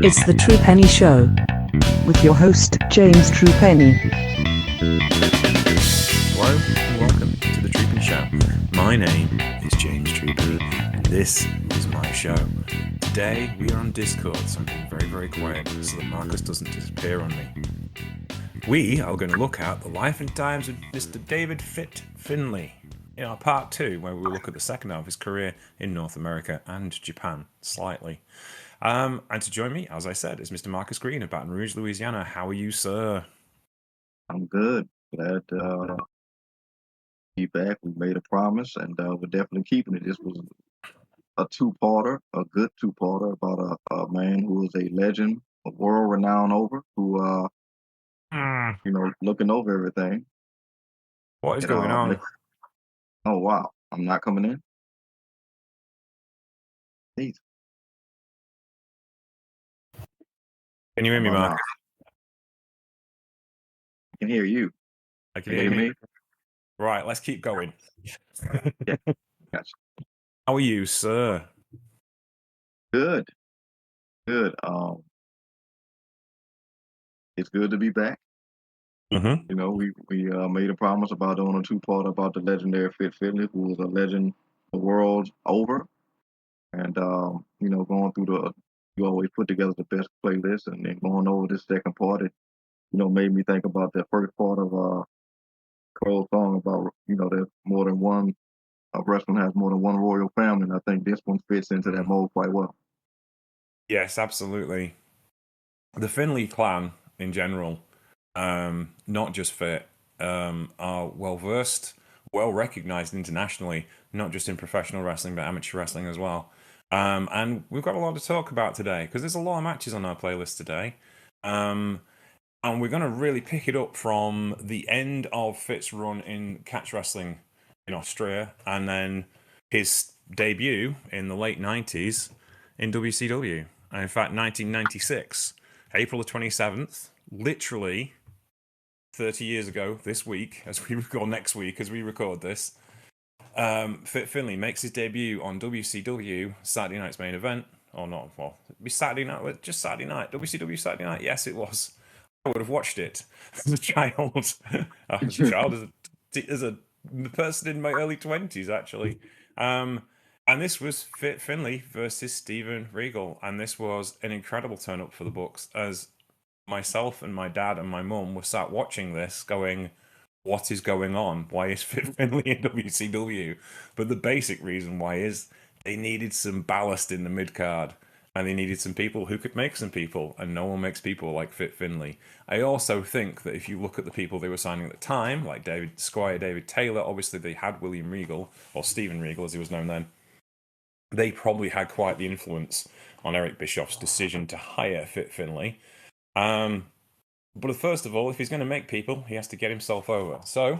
It's the True Penny Show with your host, James True Penny. Hello and welcome to the True Penny Show. My name is James True Penny and this is my show. Today we are on Discord, so I'm being very, very quiet so that Marcus doesn't disappear on me. We are going to look at the life and times of Mr. David Fit Finlay in our part 2, where we will look at the second half of his career in North America and Japan slightly. And to join me, as I said, is Mr. Marcus Green of Baton Rouge, Louisiana. How are you, sir? I'm good. Glad to be back. We made a promise, and we're definitely keeping it. This was a two-parter, a good two-parter about a man who is a legend, a world renowned over, who looking over everything. What is going on? Oh wow, I'm not coming in. Please. Can you hear me, Marcus? I can hear you. I can hear me. Right, let's keep going. Yeah, gotcha. How are you, sir? Good. It's good to be back. Mm-hmm. You know, we made a promise about doing a two-part about the legendary Fit Finlay, who was a legend the world over. And going through you always put together the best playlist, and then going over this second part, it made me think about the first part of Cole's song about there's more than one wrestling has more than one royal family, and I think this one fits into that mold quite well. Yes, absolutely. The Finlay clan in general, not just Fit, are well versed, well recognized internationally, not just in professional wrestling but amateur wrestling as well. And we've got a lot to talk about today because there's a lot of matches on our playlist today. And we're going to really pick it up from the end of Fit's run in catch wrestling in Austria and then his debut in the late 90s in WCW. And in fact, 1996, April the 27th, literally 30 years ago this week, as we record next week, as we record this, Fit Finlay makes his debut on WCW, Saturday night's main event. Or not, well, it'd be Saturday night, just Saturday night. WCW Saturday night, yes, it was. I would have watched it as a child. As a person in my early 20s, actually. And this was Fit Finlay versus Steven Regal. And this was an incredible turn up for the books, as myself and my dad and my mum were sat watching this going, what is going on? Why is Fit Finlay in WCW? But the basic reason why is they needed some ballast in the mid-card. And they needed some people who could make some people, and no one makes people like Fit Finlay. I also think that if you look at the people they were signing at the time, like David Taylor, obviously they had William Regal, or Steven Regal as he was known then, they probably had quite the influence on Eric Bischoff's decision to hire Fit Finlay. But first of all, if he's going to make people, he has to get himself over. So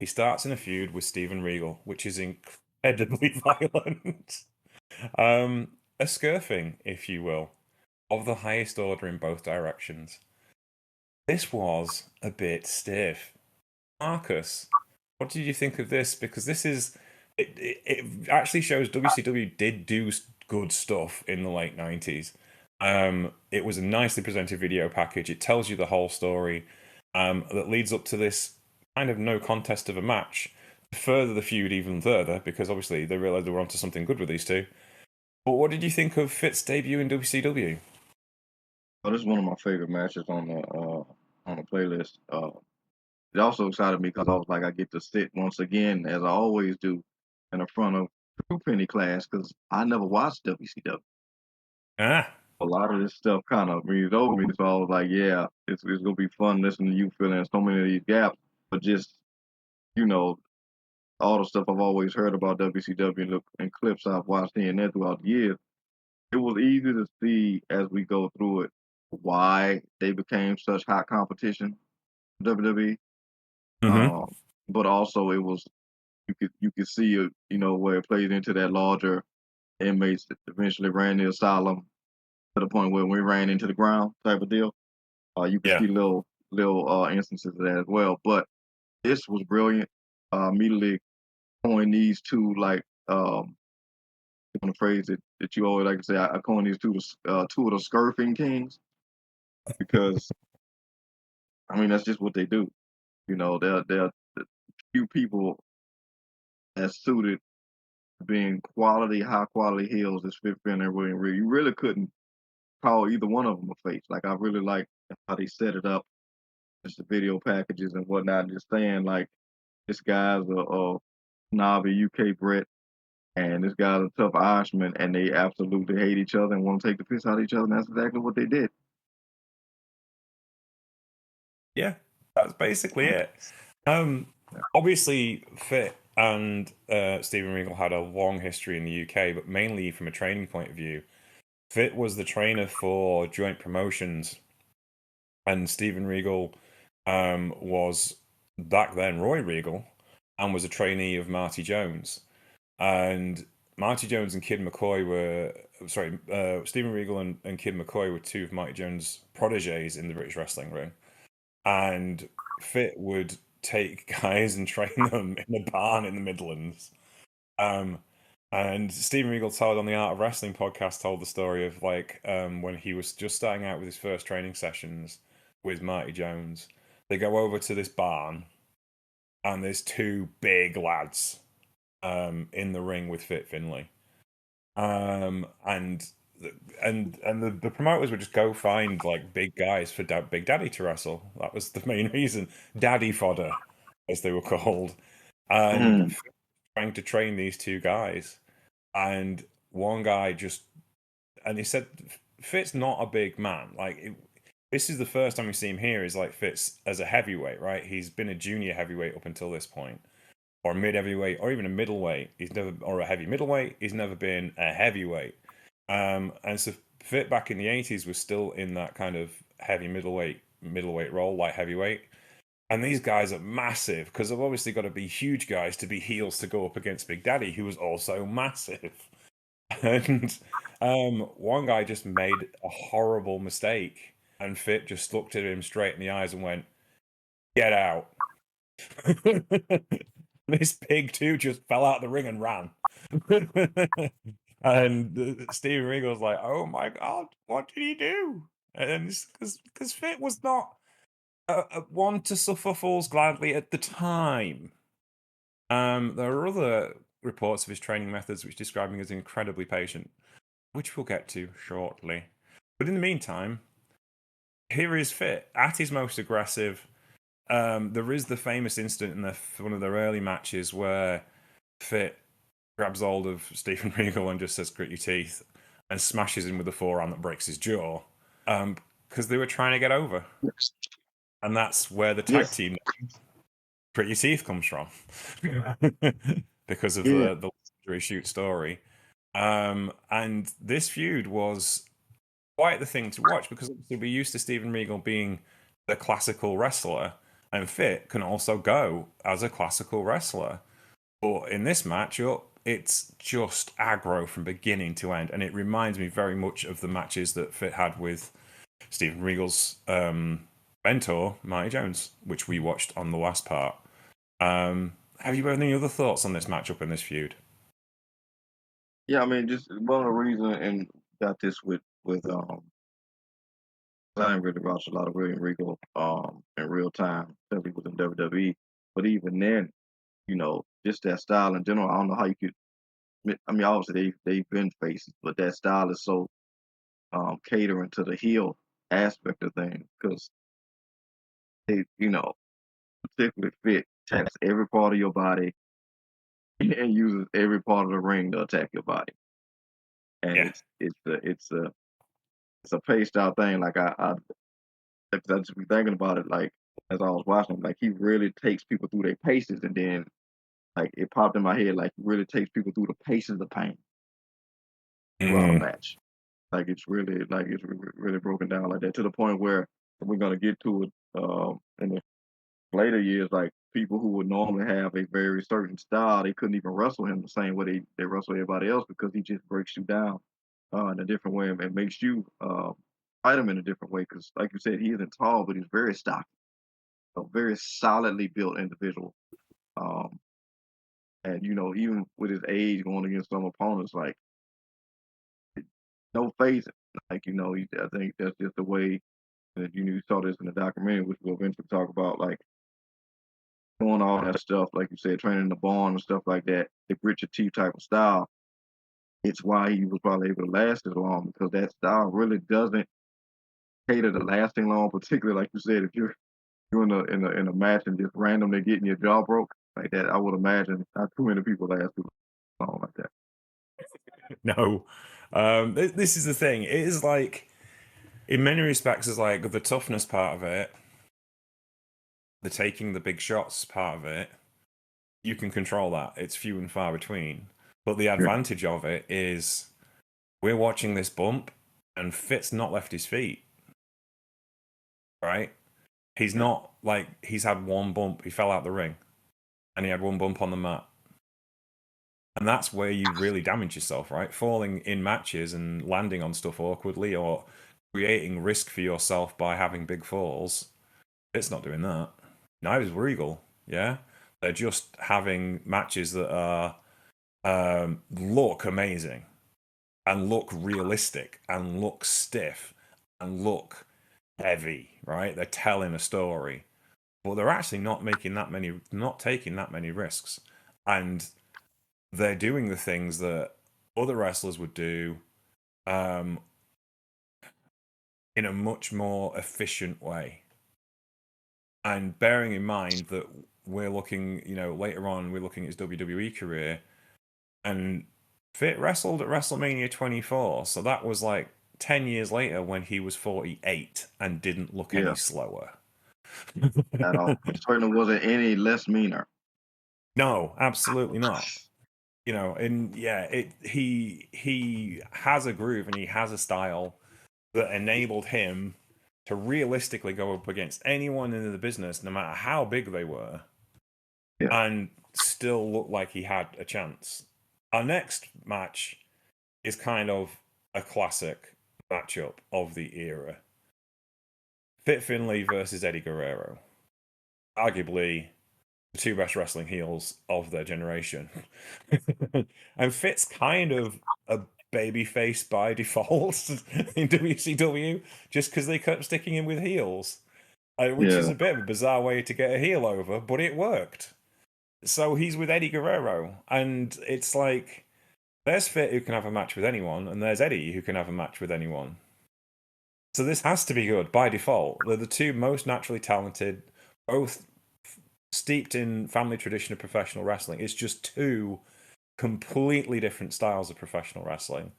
he starts in a feud with Steven Regal, which is incredibly violent. A scurfing, if you will, of the highest order in both directions. This was a bit stiff. Marcus, what did you think of this? Because this is... It actually shows WCW did do good stuff in the late 90s. It was a nicely presented video package. It tells you the whole story that leads up to this kind of no contest of a match to further the feud even further, because obviously they realized they were onto something good with these two. But what did you think of Fit's debut in WCW? Oh, this is one of my favorite matches on the playlist. It also excited me because I was like, I get to sit once again, as I always do, in the front of True Penny class, because I never watched WCW. A lot of this stuff kind of reads over me, so I was like, yeah, it's gonna be fun listening to you filling in so many of these gaps. But just all the stuff I've always heard about WCW and clips I've watched here and there throughout the years, it was easy to see as we go through it why they became such hot competition for WWE. Mm-hmm. But also it was you could see it, where it plays into that larger inmates that eventually ran the asylum to the point where we ran into the ground type of deal. You can see little instances of that as well. But this was brilliant. Immediately coined these two like the on the phrase that you always like to say. I coined these two of the scurfing kings because I mean that's just what they do. You know, they're the few people that's suited to being high quality heels as Fit Finlay and William Regal. You really couldn't call either one of them a face. Like I really like how they set it up, just the video packages and whatnot, and just saying like this guy's a snobby UK Brit and this guy's a tough Irishman, and they absolutely hate each other and want to take the piss out of each other, and that's exactly what they did. Yeah, that's basically it. Obviously, Fit and Steven Regal had a long history in the UK, but mainly from a training point of view. Fit was the trainer for Joint Promotions, and Steven Regal was back then Roy Regal, and was a trainee of Marty Jones. And Marty Jones and Kid McCoy were Steven Regal and Kid McCoy were two of Marty Jones' proteges in the British wrestling ring. And Fit would take guys and train them in a barn in the Midlands. And Steven Regal told on the Art of Wrestling podcast told the story of like when he was just starting out with his first training sessions with Marty Jones. They go over to this barn, and there's two big lads in the ring with Fit Finlay, and the promoters would just go find like big guys for Big Daddy to wrestle. That was the main reason. Daddy fodder, as they were called, and trying to train these two guys. And one guy and he said, Fit's not a big man. This is the first time we see him here. Is like Fitz as a heavyweight, right? He's been a junior heavyweight up until this point, or mid heavyweight, or even a middleweight. Or a heavy middleweight. He's never been a heavyweight. And so Fit back in the 80s was still in that kind of heavy middleweight role, like heavyweight. And these guys are massive because they've obviously got to be huge guys to be heels to go up against Big Daddy, who was also massive. And one guy just made a horrible mistake, and Fit just looked at him straight in the eyes and went, "Get out." This big two just fell out of the ring and ran. And Steven Regal was like, "Oh my God, what did he do?" And because Fit was not one to suffer falls gladly at the time. There are other reports of his training methods which describe him as incredibly patient, which we'll get to shortly. But in the meantime, here is Fit at his most aggressive. There is the famous incident in one of their early matches where Fit grabs hold of Steven Regal and just says, "Grit your teeth," and smashes him with a forearm that breaks his jaw. Because they were trying to get over. Yes. And that's where the tag team Grit Your Teeth comes from. Because of the legendary shoot story. And this feud was quite the thing to watch because obviously we're used to Steven Regal being the classical wrestler, and Fit can also go as a classical wrestler. But in this matchup, it's just aggro from beginning to end, and it reminds me very much of the matches that Fit had with Steven Regal's mentor, Marty Jones, which we watched on the last part. Have you any other thoughts on this matchup in this feud? Yeah, I mean, just one of the reasons, and got this with I ain't really watched a lot of William Regal in real time because he was in WWE. But even then, you know, just that style in general, I don't know how you could. I mean, obviously they've been faces, but that style is so catering to the heel aspect of things because they, you know, particularly Fit attacks every part of your body and uses every part of the ring to attack your body. And it's a paced out thing. Like I just be thinking about it, like as I was watching, like he really takes people through their paces, and then like it popped in my head, like he really takes people through the paces of pain throughout a match. Like it's really broken down like that to the point where we're gonna get to it in the later years. Like people who would normally have a very certain style, they couldn't even wrestle him the same way they wrestle everybody else because he just breaks you down in a different way and makes you fight him in a different way. Because like you said, he isn't tall, but he's very stocky, a very solidly built individual. And you know, even with his age, going against some opponents, like no phasing. Like, I think that's just the way that you saw this in the documentary, which we'll eventually talk about, like doing all that stuff, like you said, training the barn and stuff like that, the grit your teeth type of style. It's why he was probably able to last as long because that style really doesn't cater to lasting long, particularly like you said, if you're in a match and just randomly getting your jaw broke like that, I would imagine not too many people last too long like that. No. This is the thing. It is like, in many respects, is like the toughness part of it, the taking the big shots part of it. You can control that. It's few and far between. But the Yeah. advantage of it is we're watching this bump and Fitz not left his feet. Right? He's not like he's had one bump. He fell out the ring and he had one bump on the mat. And that's where you really damage yourself, right? Falling in matches and landing on stuff awkwardly or creating risk for yourself by having big falls. It's not doing that. Neither is Regal, yeah? They're just having matches that are look amazing and look realistic and look stiff and look heavy, right? They're telling a story, but they're actually not taking that many risks. And they're doing the things that other wrestlers would do in a much more efficient way. And bearing in mind that we're looking, later on, we're looking at his WWE career, and Fit wrestled at WrestleMania 24, so that was like 10 years later when he was 48 and didn't look any slower. At all. It certainly wasn't any less meaner. No, absolutely not. And yeah, he has a groove and he has a style that enabled him to realistically go up against anyone in the business, no matter how big they were, and still look like he had a chance. Our next match is kind of a classic matchup of the era. Fit Finlay versus Eddie Guerrero. Arguably the two best wrestling heels of their generation. And Fit's kind of a babyface by default in WCW, just because they kept sticking him with heels. Which is a bit of a bizarre way to get a heel over, but it worked. So he's with Eddie Guerrero, and it's like, there's Fit who can have a match with anyone, and there's Eddie who can have a match with anyone. So this has to be good by default. They're the two most naturally talented, both steeped in family tradition of professional wrestling. It's just two completely different styles of professional wrestling.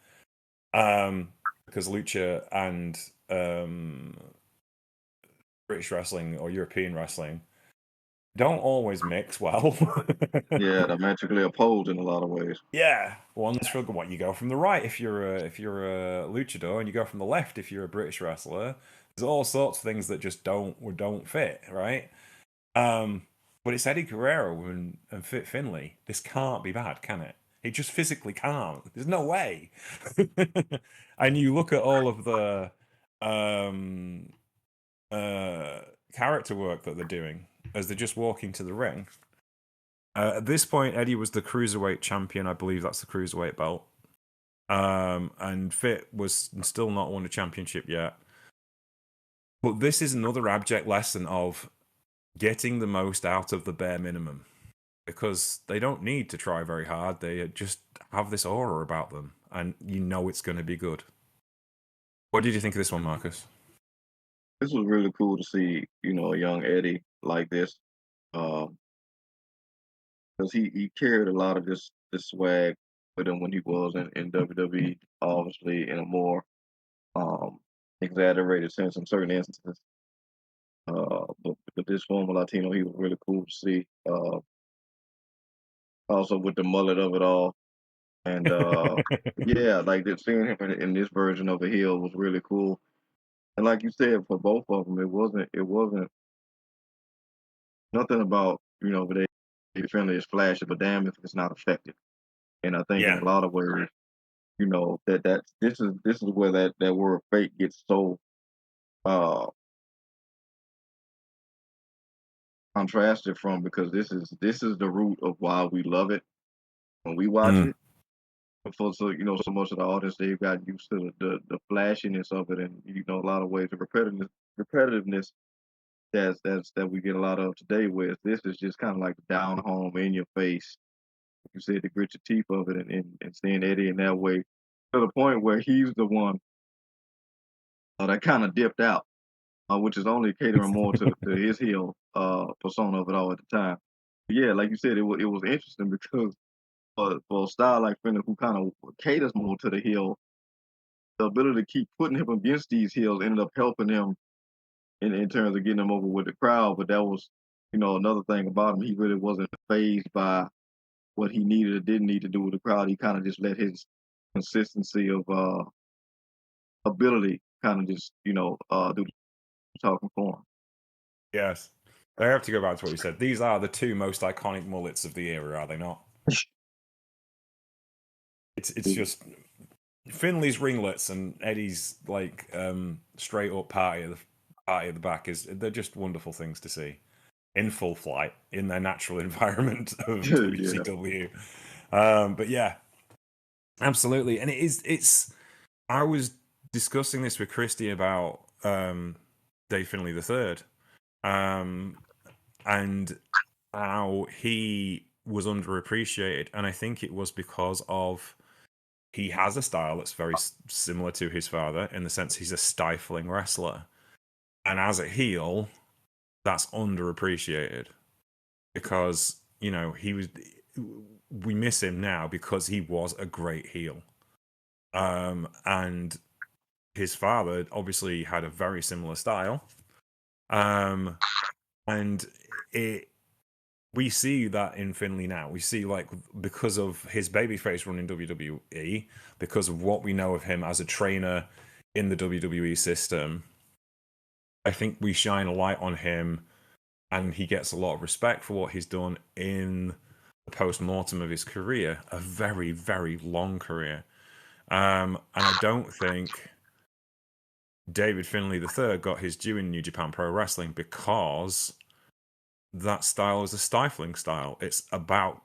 Because lucha and British wrestling or European wrestling don't always mix well. Yeah, diametrically opposed in a lot of ways. Yeah, one's from what you go from the right if you're a luchador, and you go from the left if you're a British wrestler. There's all sorts of things that just don't fit, right? But it's Eddie Guerrero and Fit Finlay. This can't be bad, can it? It just physically can't. There's no way. And you look at all of the character work that they're doing as they're just walking to the ring. At this point, Eddie was the cruiserweight champion. I believe that's the cruiserweight belt. And Fit was still not won a championship yet. But this is another abject lesson of getting the most out of the bare minimum, because they don't need to try very hard. They just have this aura about them, and it's going to be good. What did you think of this one, Marcus? This was really cool to see, a young Eddie like this. Because he carried a lot of this swag with him when he was in WWE, obviously in a more exaggerated sense in certain instances. But this former Latino, he was really cool to see. Also with the mullet of it all, and yeah, like seeing him in this version of a heel was really cool. And like you said, for both of them, it wasn't nothing about they friendly is flashy, but damn if it's not effective. And I think in a lot of ways, this is where that word fake gets so uh contrasted from, because this is the root of why we love it when we watch it. for so so much of the audience they've got used to the flashiness of it, and a lot of ways the repetitiveness that we get a lot of today. Where this is just kind of like down home in your face, like you said, the grit your teeth of it, and seeing Eddie in that way to the point where he's the one that kind of dipped out, which is only catering more to his heel persona of it all at the time. But yeah, like you said, it was interesting because for a style like Finlay, who kind of caters more to the heel, the ability to keep putting him against these heels ended up helping him in terms of getting him over with the crowd. But that was, another thing about him. He really wasn't phased by what he needed or didn't need to do with the crowd. He kind of just let his consistency of ability kind of just, do the talking for him. Yes. I have to go back to what you said. These are the two most iconic mullets of the era, are they not? It's just Finley's ringlets and Eddie's like straight up party at the back they're just wonderful things to see in full flight in their natural environment of Yeah. WCW. But yeah, absolutely. And it's I was discussing this with Christy about Dave Finlay III, and how he was underappreciated, and I think it was because of he has a style that's very similar to his father in the sense he's a stifling wrestler, and as a heel, that's underappreciated because we miss him now because he was a great heel, and his father obviously had a very similar style, and we see that in Finlay now. We see, like, because of his babyface run in WWE, because of what we know of him as a trainer in the WWE system, I think we shine a light on him, and he gets a lot of respect for what he's done in the post-mortem of his career, a very, very long career. And I don't think David Finlay III got his due in New Japan Pro Wrestling because that style is a stifling style. It's about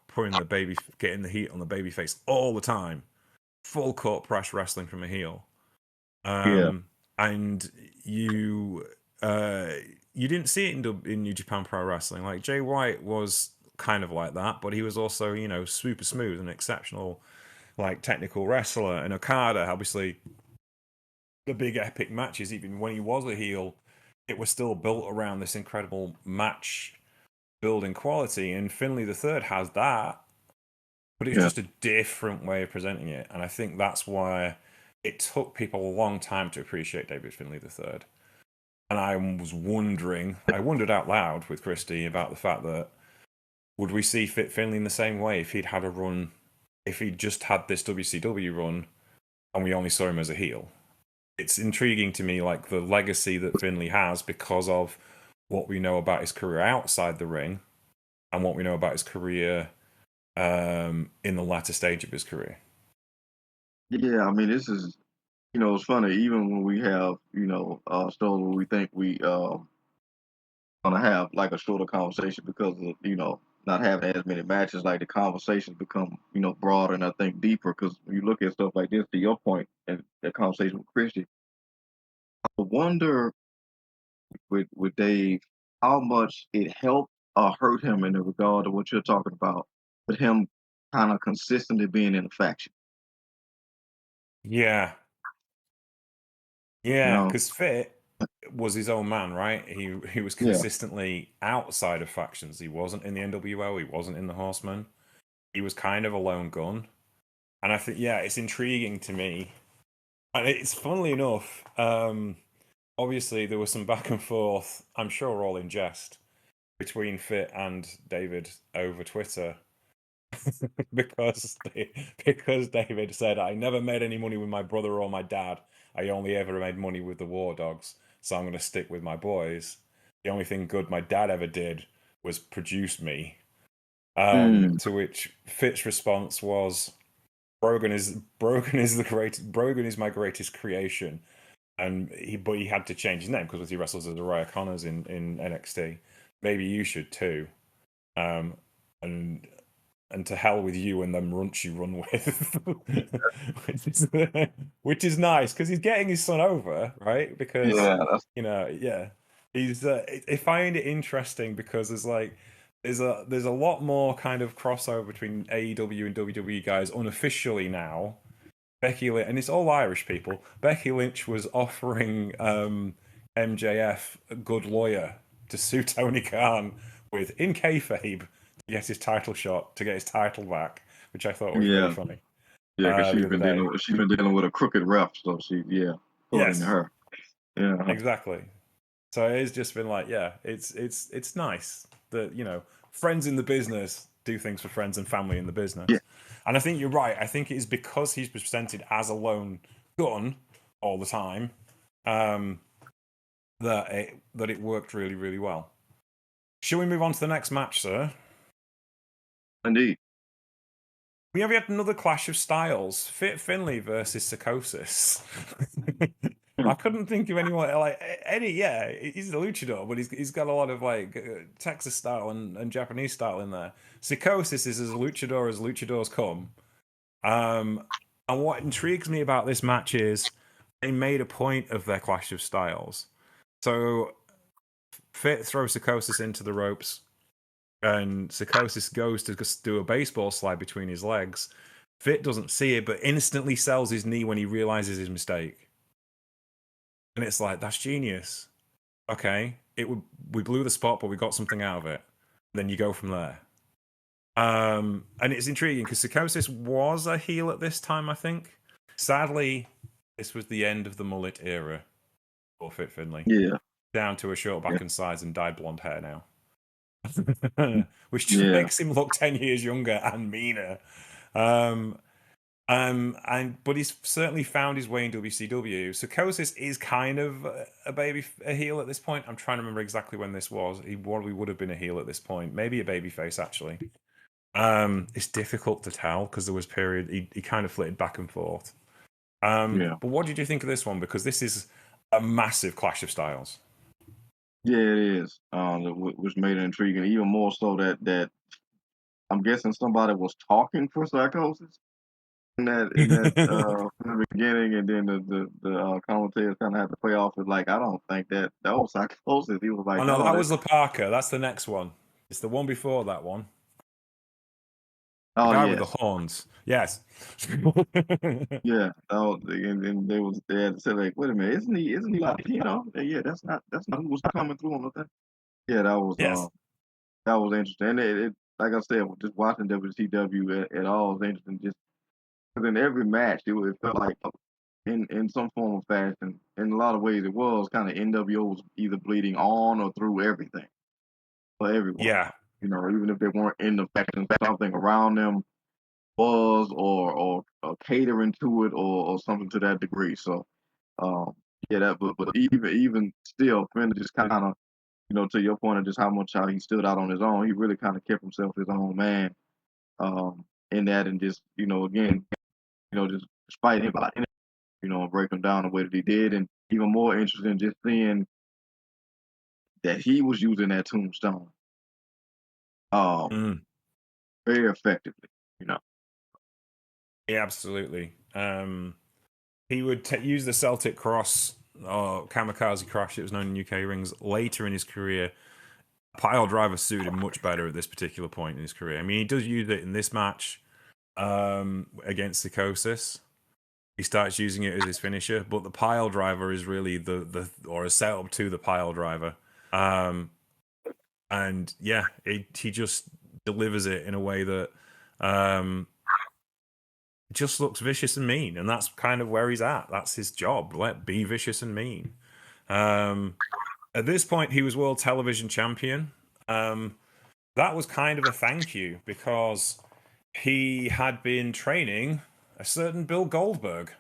getting the heat on the baby face all the time, full court press wrestling from a heel. Yeah. And you didn't see it in New Japan Pro Wrestling. Like Jay White was kind of like that, but he was also super smooth and exceptional, like technical wrestler. And Okada, obviously, the big epic matches, even when he was a heel, it was still built around this incredible match building quality, and Finlay III has that, but it's Yeah. just a different way of presenting it. And I think that's why it took people a long time to appreciate David Finlay III. And I wondered out loud with Christy about the fact that would we see Fit Finlay in the same way if he'd had a run, if he'd just had this WCW run and we only saw him as a heel? It's intriguing to me, like the legacy that Finlay has because of what we know about his career outside the ring and what we know about his career in the latter stage of his career. Yeah, I mean, this is, it's funny. Even when we have, shows where we think we gonna have like a shorter conversation because of, not having as many matches, like the conversations become, broader and I think deeper. Because when you look at stuff like this, to your point, and the conversation with Christian, I wonder with Dave how much it helped or hurt him in the regard of what you're talking about, with him kind of consistently being in a faction. Yeah, You yeah, know? because Fit was his own man, right? He was Yeah. consistently outside of factions. He wasn't in the NWO. He wasn't in the Horsemen. He was kind of a lone gun, and I think it's intriguing to me. And it's funnily enough. Obviously, there was some back and forth. I'm sure all in jest between Fit and David over Twitter because David said, I never made any money with my brother or my dad. I only ever made money with the War Dogs, so I'm going to stick with my boys. The only thing good my dad ever did was produce me. Mm. To which Fit's response was, Brogan is my greatest creation, but he had to change his name because he wrestles as Uriah Connors in NXT. Maybe you should too. And and to hell with you and them runts you run with, which is nice because he's getting his son over, right? Because Yeah, yeah, he's. I find it interesting because there's a lot more kind of crossover between AEW and WWE guys unofficially now. Becky Lynch, and it's all Irish people. Becky Lynch was offering MJF a good lawyer to sue Tony Khan with in kayfabe to get his title shot, to get his title back, which I thought was really yeah, funny yeah. Because the other day. she's been dealing with a crooked ref, so according to Yes, her. Yeah, exactly. So it's just been like, yeah, it's nice that friends in the business do things for friends and family in the yeah, business. And I think you're right. I think it is because he's presented as a lone gun all the time, um, that it worked really, really well. Shall we move on to the next match, sir? indeed. We have yet another clash of styles. Fit Finlay versus Psychosis. I couldn't think of anyone like Eddie. Yeah, he's a luchador, but he's got a lot of Texas style and Japanese style in there. Psychosis is as luchador as luchadors come. And what intrigues me about this match is they made a point of their clash of styles. So Fit throws Psychosis into the ropes, and Psychosis goes to just do a baseball slide between his legs. Fit doesn't see it, but instantly sells his knee when he realizes his mistake. And it's like, that's genius. Okay, we blew the spot, but we got something out of it. Then you go from there. And it's intriguing because Psychosis was a heel at this time, I think. Sadly, this was the end of the mullet era for Fit Finlay. Yeah, Down to a short back yeah, and sides and dyed blonde hair now. Which yeah, makes him look 10 years younger and meaner. But he's certainly found his way in WCW. Psychosis is kind of a heel at this point. I'm trying to remember exactly when this was. He probably would have been a heel at this point, maybe a babyface actually. It's difficult to tell because there was period he kind of flitted back and forth. yeah. But what did you think of this one? Because this is a massive clash of styles. Yeah, it is. Which made it intriguing, even more so that I'm guessing somebody was talking for Psychosis in the beginning, and then the commentators kind of had to play off it like, I don't think that was Psychosis. He was Oh like, no, no, that was La Parker. That's the next one. It's the one before that one. The oh guy with the yes, horns. Yes. yeah. Oh, and they had to say like, wait a minute, isn't he like yeah, that's not who was coming through on the thing. Yeah, Yes. that was interesting. And it like I said, just watching WCW at all is interesting. Just because in every match, it felt like in some form of fashion. In a lot of ways, it was kind of NWO was either bleeding on or through everything for everyone. Yeah. Even if they weren't in the faction, something around them was or catering to it or something to that degree. So yeah, but even still, Finn just kind of to your point of just how he stood out on his own. He really kind of kept himself his own man in that, and just again just despite anybody break him down the way that he did, and even more interesting just seeing that he was using that tombstone um Mm. very effectively. You know. Yeah, absolutely. He would use the Celtic Cross or Kamikaze Crash, it was known in UK rings, later in his career. Pile driver suited him much better at this particular point in his career. I mean, he does use it in this match against Psychosis. He starts using it as his finisher, but the pile driver is really the or a setup to the pile driver. And yeah, he just delivers it in a way that just looks vicious and mean, and that's kind of where he's at. That's his job. Be vicious and mean. At this point, he was world television champion. That was kind of a thank you because he had been training a certain Bill Goldberg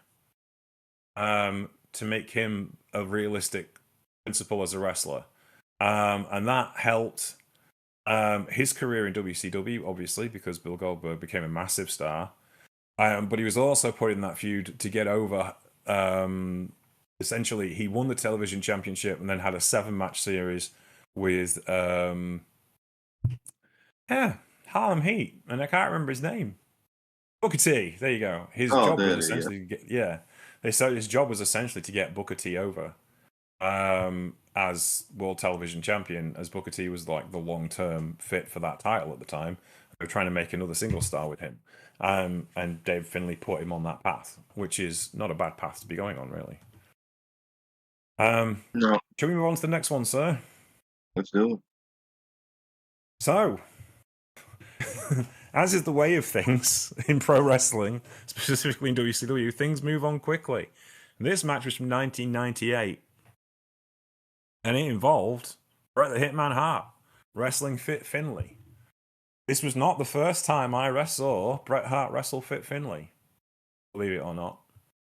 to make him a realistic principal as a wrestler. And that helped his career in WCW, obviously, because Bill Goldberg became a massive star. But he was also put in that feud to get over. Essentially, he won the television championship and then had a 7-match series with Harlem Heat, and I can't remember his name. Booker T. There you go. His Oh, job was there, yeah. essentially to get, yeah. So his job was essentially to get Booker T over as world television champion, as Booker T was like the long-term fit for that title at the time. They were trying to make another single star with him. And Dave Finlay put him on that path, which is not a bad path to be going on, really. No, Shall we move on to the next one, sir? let's do it. So, as is the way of things in pro wrestling, specifically in WCW, things move on quickly. This match was from 1998, and it involved Bret the Hitman Hart wrestling Fit Finlay. This was not the first time I saw Bret Hart wrestle Fit Finlay, believe it or not.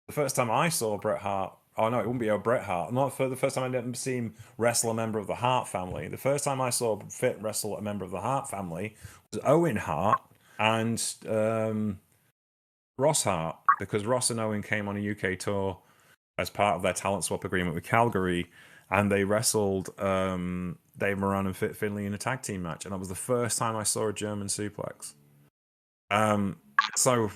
The first time I saw Bret Hart, oh no, it wouldn't be a Bret Hart. Not for the first time I didn't see him wrestle a member of the Hart family. The first time I saw Fit wrestle a member of the Hart family was Owen Hart and Ross Hart, because Ross and Owen came on a UK tour as part of their talent swap agreement with Calgary, and they wrestled Dave Moran and Fit Finlay in a tag team match, and that was the first time I saw a German suplex. So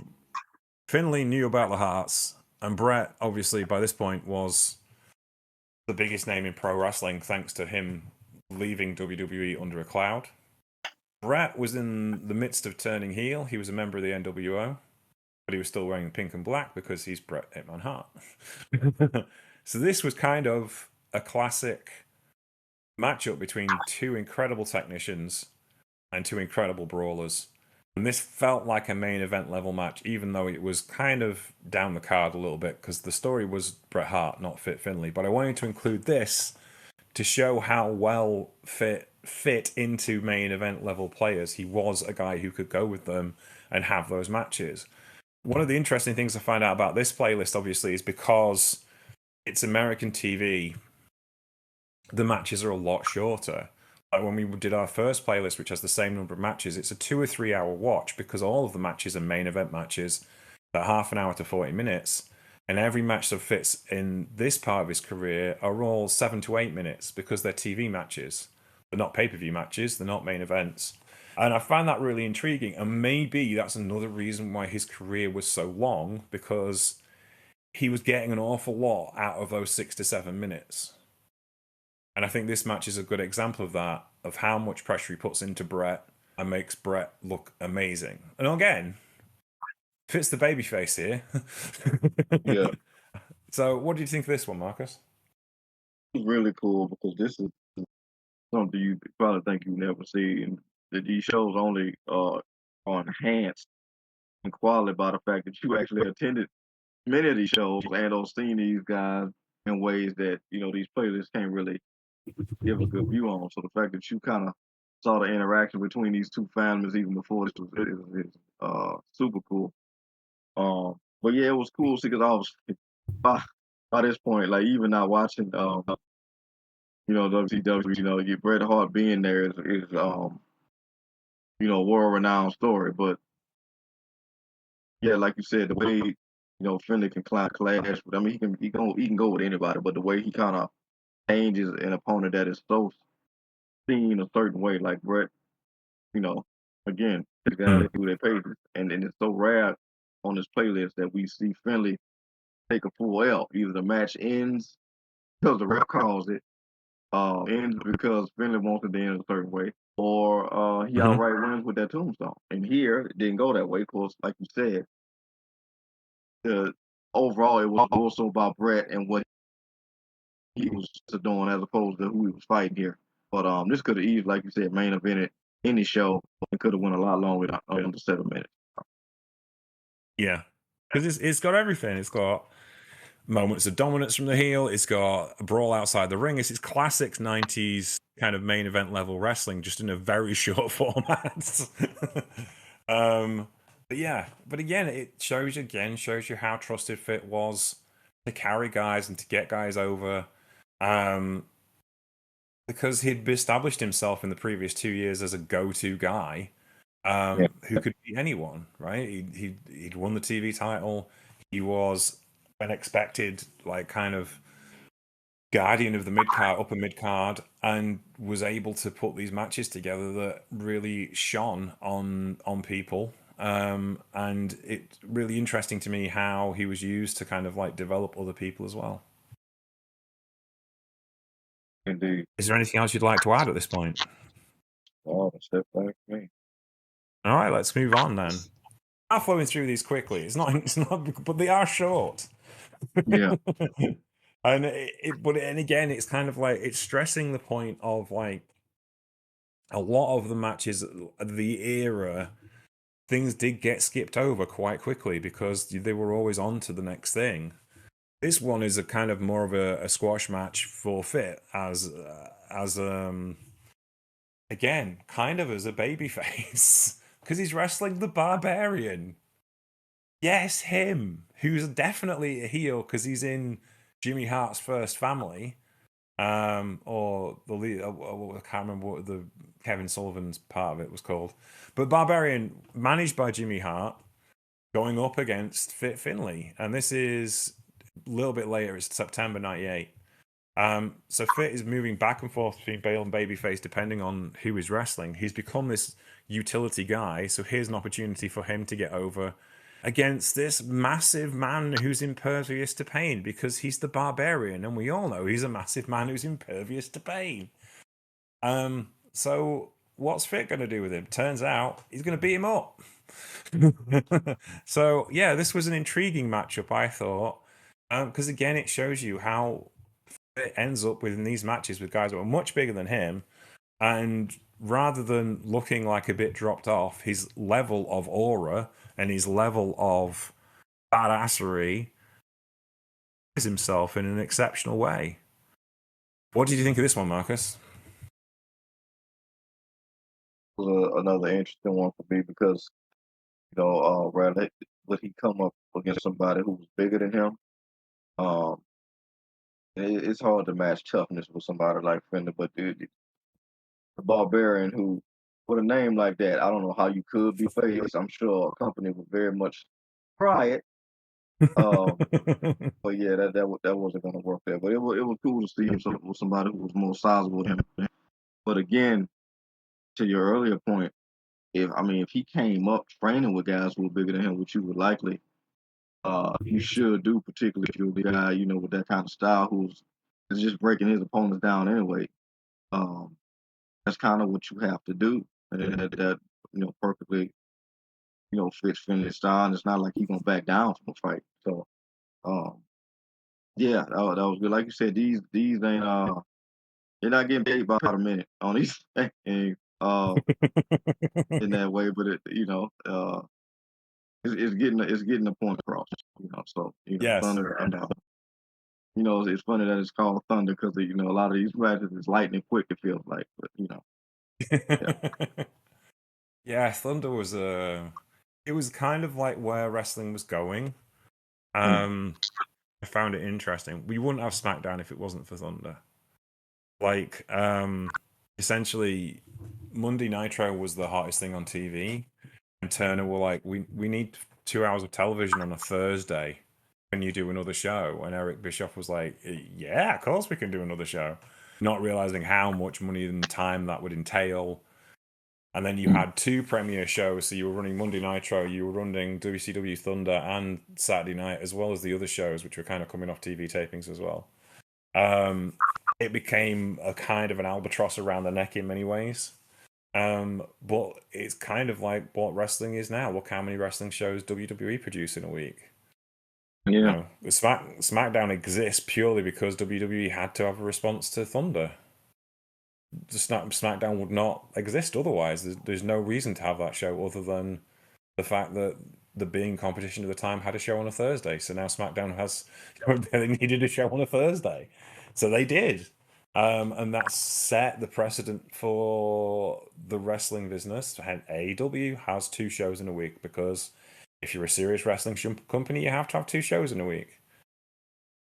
Finlay knew about the Harts, and Bret, obviously, by this point, was the biggest name in pro wrestling, thanks to him leaving WWE under a cloud. Bret was in the midst of turning heel. He was a member of the NWO, but he was still wearing pink and black because he's Bret Hitman Hart. So this was kind of a classic matchup between two incredible technicians and two incredible brawlers. And this felt like a main event level match, even though it was kind of down the card a little bit, because the story was Bret Hart, not Fit Finlay. But I wanted to include this to show how well fit into main event level players. He was a guy who could go with them and have those matches. One of the interesting things I find out about this playlist, obviously, is because it's American TV, the matches are a lot shorter. Like when we did our first playlist, which has the same number of matches, it's a 2 or 3 hour watch because all of the matches are main event matches that half an hour to 40 minutes. And every match that fits in this part of his career are all 7 to 8 minutes because they're TV matches. They're not pay-per-view matches, they're not main events. And I find that really intriguing. And maybe that's another reason why his career was so long, because he was getting an awful lot out of those 6 to 7 minutes. And I think this match is a good example of that, of how much pressure he puts into Bret and makes Bret look amazing. And again, fits the babyface here. Yeah, So what do you think of this one, Marcus? it's really cool because this is something you probably think you never see, and that these shows only are enhanced in quality by the fact that you actually attended many of these shows and or seen these guys in ways that these playlists can't really give a good view on. So the fact that you kind of saw the interaction between these two families even before this was is super cool. But yeah, it was cool because I was by this point, like even not watching WCW, you Bret Hart being there is world renowned story. But yeah, like you said, the way Finlay can clash with, I mean, he can go with anybody, but the way he kind of changes an opponent that is so seen a certain way, like Bret, again, the guy Mm. that do their pages, and it's so rare on this playlist that we see Finlay take a full L. Either the match ends because the ref calls it, ends because Finlay wants it to end a certain way, or he Mhm. outright wins with that tombstone. And here, it didn't go that way, because, like you said, overall, it was also about Bret and what he was doing as opposed to who he was fighting here. But this could have easily, like you said, main evented any show. It could have went a lot longer than under 7 minutes. Yeah. Because it's got everything. It's got moments of dominance from the heel. It's got a brawl outside the ring. It's classic 90s kind of main event level wrestling, just in a very short format. But yeah, but again, it shows you how trusted Fit was to carry guys and to get guys over. Because he'd established himself in the previous 2 years as a go-to guy Yeah. who could beat anyone, right? He'd won the TV title. He was an expected, like, kind of guardian of the mid card, upper mid card, and was able to put these matches together that really shone on people. And it's really interesting to me how he was used to kind of like develop other people as well. Indeed. Is there anything else you'd like to add at this point? Oh, step back for me. All right, let's move on then. I'm flowing through these quickly. It's not, but they are short. Yeah. And and again, it's kind of like it's stressing the point of like a lot of the matches, the era, things did get skipped over quite quickly because they were always on to the next thing. This one is a kind of more of a squash match for Fit as again kind of as a babyface because he's wrestling the Barbarian. Yes, him, who's definitely a heel because he's in Jimmy Hart's First Family, or the lead. I can't remember what the Kevin Sullivan's part of it was called, but Barbarian, managed by Jimmy Hart, going up against Fit Finlay, and this is a little bit later. It's September '98. So Fit is moving back and forth between Bale and Babyface depending on who is wrestling. He's become this utility guy, so here's an opportunity for him to get over against this massive man who's impervious to pain because he's the Barbarian, and we all know he's a massive man who's impervious to pain. So what's Fit going to do with him? Turns out he's going to beat him up. So yeah, this was an intriguing matchup, I thought, because again, it shows you how Fit ends up within these matches with guys that are much bigger than him, and rather than looking like a bit dropped off, his level of aura and his level of badassery is himself in an exceptional way. What did you think of this one, Marcus? Was another interesting one for me because rather would he come up against somebody who was bigger than him? Um, it's hard to match toughness with somebody like Fender, but the Barbarian who, with a name like that, I don't know how you could be face. I'm sure a company would very much try it. But yeah, that wasn't gonna work there. But it was cool to see him with somebody who was more sizable than him. But again, to your earlier point, if he came up training with guys who were bigger than him, which you would likely you should do, particularly if you're the guy, with that kind of style who's is just breaking his opponents down anyway. Um, that's kind of what you have to do. And that perfectly, fits Finlay's style. And it's not like he's gonna back down from a fight. So yeah, that was good. Like you said, these ain't you're not getting paid by a minute on these things in that way, but it's getting the point across. So Yes. Thunder and it's funny that it's called Thunder because a lot of these matches is lightning quick. It feels like, but yeah. Yeah, Thunder was it was kind of like where wrestling was going. Mm. I found it interesting. We wouldn't have SmackDown if it wasn't for Thunder. Like, essentially, Monday Nitro was the hottest thing on TV, and Turner were like, "We need 2 hours of television on a Thursday. Can you do another show?" And Eric Bischoff was like, "Yeah, of course we can do another show," not realizing how much money and time that would entail. And then you had two premiere shows, so you were running Monday Nitro, you were running WCW Thunder and Saturday Night, as well as the other shows, which were kind of coming off TV tapings as well. It became a kind of an albatross around the neck in many ways. But it's kind of like what wrestling is now. Look how many wrestling shows WWE produce in a week. Yeah. SmackDown exists purely because WWE had to have a response to Thunder. SmackDown would not exist otherwise. There's no reason to have that show other than the fact that the being competition at the time had a show on a Thursday. So now SmackDown has they needed a show on a Thursday, so they did, and that set the precedent for the wrestling business. And AEW has 2 shows in a week because if you're a serious wrestling company, you have to have 2 shows in a week.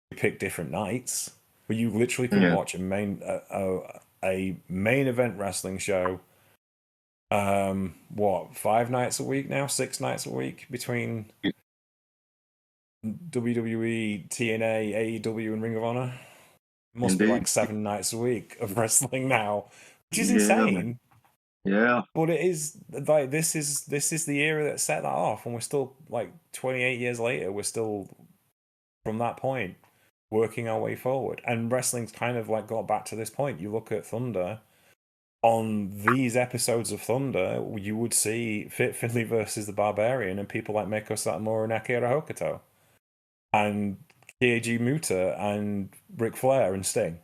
You pick different nights, but you literally can watch a main event wrestling show 5 nights a week now, 6 nights a week between WWE, TNA, AEW, and Ring of Honor. must be Indeed. like 7 nights a week of wrestling now, which is Yeah, man. insane. Yeah. But it is like this is the era that set that off, and we're still like 28 years later. We're still from that point working our way forward, and wrestling's kind of like got back to this point. You look at Thunder. On these episodes of Thunder, you would see Fit Finlay versus the Barbarian and people like Meiko Satomura and Akira Hokuto and Keiji Muta and Ric Flair and Sting,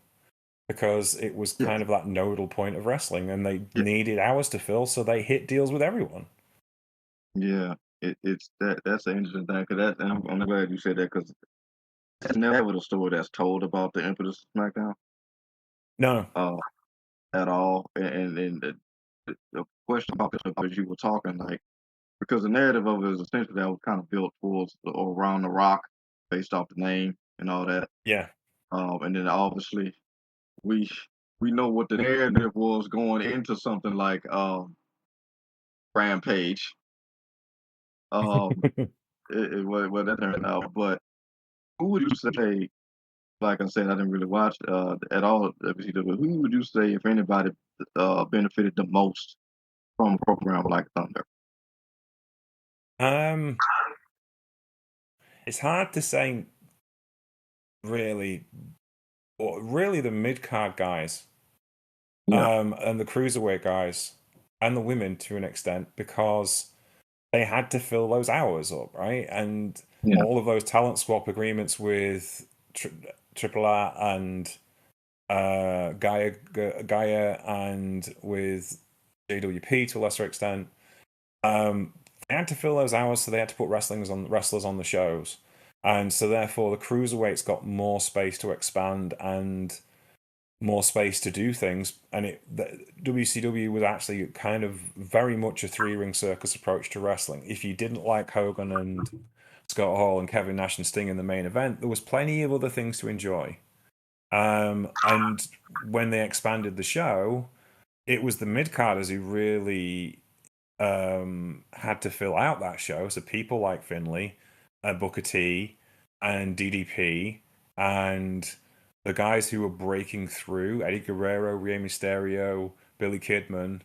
because it was Yeah. kind of that nodal point of wrestling and they Yeah. needed hours to fill, so they hit deals with everyone. Yeah. It's that's an interesting thing because I'm glad you said that because that's never the story that's told about the impetus of SmackDown No. uh, at all. And the question about this as you were talking, like, because the narrative of it is essentially that was kind of built towards or around The Rock based off the name and all that. Yeah. And then obviously we we know what the narrative was going into something like Rampage. Um, what that turned out. But who would you say? Like I said, I didn't really watch at all WCW. Who would you say, if anybody, benefited the most from a program like Thunder? um it's hard to say really, or really the mid-card guys, Yeah, and the cruiserweight guys and the women to an extent, because they had to fill those hours up, right? And yeah, all of those talent swap agreements with Triple R and Gaia and with JWP to a lesser extent, they had to fill those hours, so they had to put wrestlers on the shows, and so therefore the cruiserweights got more space to expand and more space to do things. And WCW was actually kind of very much a three-ring circus approach to wrestling. If you didn't like Hogan and Scott Hall and Kevin Nash and Sting in the main event, there was plenty of other things to enjoy. And when they expanded the show, it was the mid-carders who really had to fill out that show. So people like Finlay, Booker T, and DDP, and the guys who were breaking through, Eddie Guerrero, Rey Mysterio, Billy Kidman,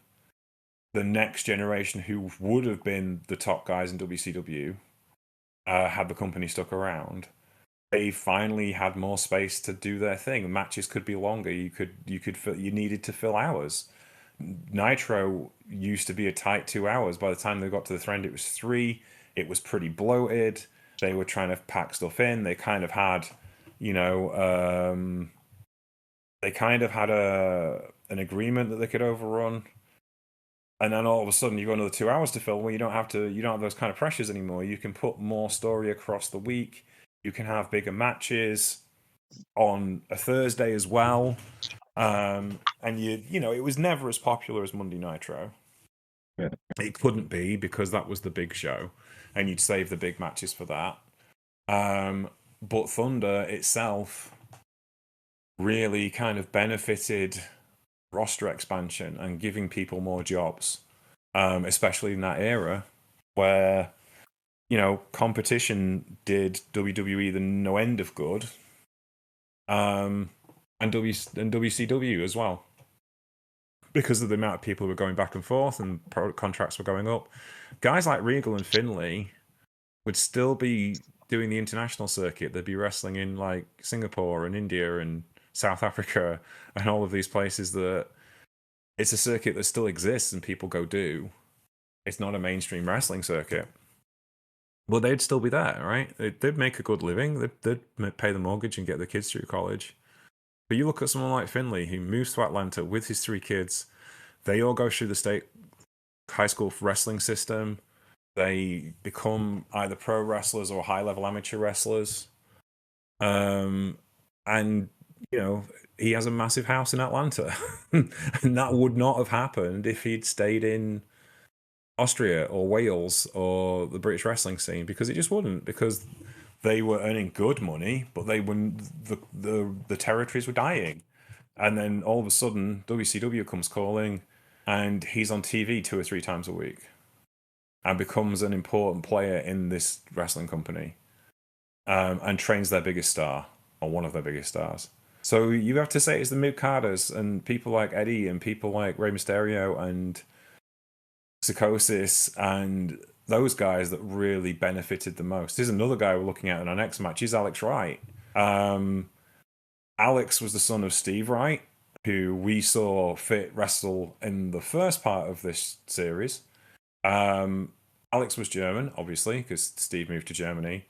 the next generation who would have been the top guys in WCW, had the company stuck around. They finally had more space to do their thing. Matches could be longer. You needed to fill hours. Nitro used to be a tight 2 hours. By the time they got to the Trend, it was 3. It was pretty bloated. They were trying to pack stuff in. They kind of had, you know, they kind of had an agreement that they could overrun. And then all of a sudden, you got another 2 hours to fill. Well, you don't have those kind of pressures anymore. You can put more story across the week. You can have bigger matches on a Thursday as well. And it was never as popular as Monday Nitro. yeah, It couldn't be, because that was the big show, and you'd save the big matches for that. But Thunder itself really kind of benefited roster expansion and giving people more jobs, especially in that era where, competition did WWE the no end of good, and WCW as well, because of the amount of people who were going back and forth and contracts were going up. Guys like Regal and Finlay would still be doing the international circuit. They'd be wrestling in like Singapore and India and South Africa and all of these places. That it's a circuit that still exists and people go do. It's not a mainstream wrestling circuit. Well, they'd still be there, right? They'd make a good living. They'd pay the mortgage and get their kids through college. But you look at someone like Finlay, who moves to Atlanta with his 3 kids. They all go through the state high school wrestling system. They become either pro wrestlers or high-level amateur wrestlers. And, he has a massive house in Atlanta. And that would not have happened if he'd stayed in Austria or Wales or the British wrestling scene, because it just wouldn't, because they were earning good money, but they were the territories were dying. And then all of a sudden WCW comes calling, and he's on TV 2 or 3 times a week and becomes an important player in this wrestling company, and trains their biggest star, or one of their biggest stars. So you have to say it's the Mid-Carders and people like Eddie and people like Rey Mysterio and Psychosis and those guys that really benefited the most. There's another guy we're looking at in our next match. He's Alex Wright. Alex was the son of Steve Wright, who we saw Fit wrestle in the first part of this series. Alex was German, obviously, because Steve moved to Germany.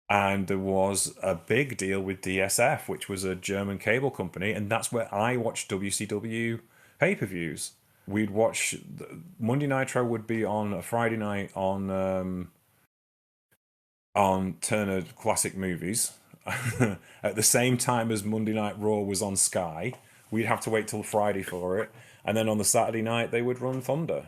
And there was a big deal with DSF, which was a German cable company, and that's where I watched WCW pay-per-views. We'd watch Monday Nitro would be on a Friday night on Turner Classic Movies at the same time as Monday Night Raw was on Sky. We'd have to wait till Friday for it, and then on the Saturday night they would run Thunder,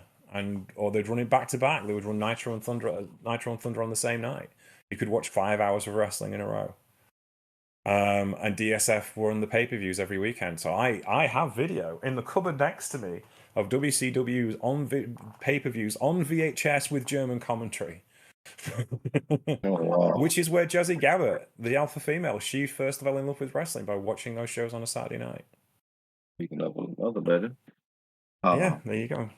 or they'd run it back to back. They would run Nitro and Thunder on the same night. You could watch 5 hours of wrestling in a row. And DSF were on the pay-per-views every weekend. So I have video in the cupboard next to me of WCW's on pay-per-views on VHS with German commentary. Oh, wow. Which is where Jazzy Gabbert, the alpha female, she first fell in love with wrestling by watching those shows on a Saturday night. Speaking of another legend. Yeah, there you go.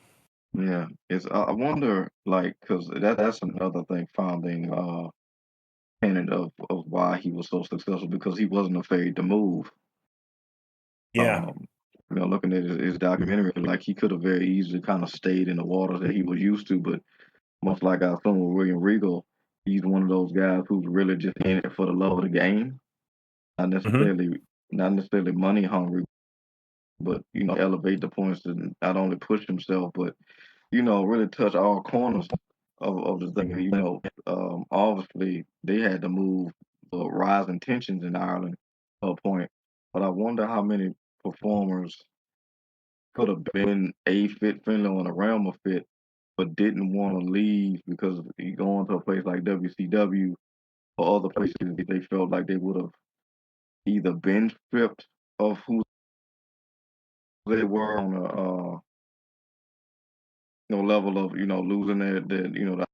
Yeah, I wonder, like, because that's another thing, founding tenet of why he was so successful, because he wasn't afraid to move. Yeah. Looking at his documentary, like he could have very easily kind of stayed in the waters that he was used to, but much like our son with William Regal, he's one of those guys who's really just in it for the love of the game, not necessarily money hungry, but elevate the points to not only push himself, but really touch all corners of the thing. Obviously they had to move the rising tensions in Ireland to a point, but I wonder how many performers could have been a Fit Finlay in a realm of Fit, but didn't want to leave because you go into a place like WCW or other places, they felt like they would have either been stripped of who they were on a level of losing the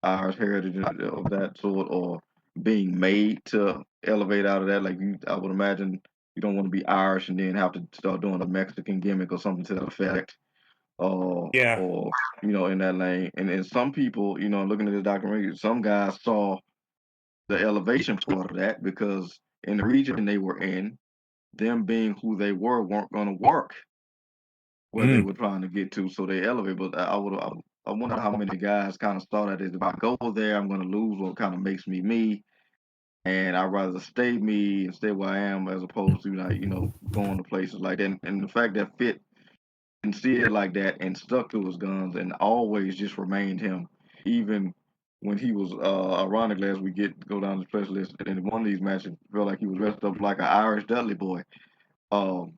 Irish heritage of that sort, or being made to elevate out of that. Like I would imagine you don't want to be Irish and then have to start doing a Mexican gimmick or something to that effect. Yeah. Or in that lane. And some people, looking at the documentary, some guys saw the elevation part of that, because in the region they were in, them being who they were weren't going to work where they were trying to get to, so they elevate. But I wonder how many guys kind of saw that as, if I go there, I'm going to lose what kind of makes me me, and I'd rather stay me and stay where I am, as opposed to like going to places like that. And the fact that Fit and see it like that and stuck to his guns and always just remained him, even when he was ironically, as we go down the press list, in one of these matches felt like he was dressed up like an Irish Dudley boy. The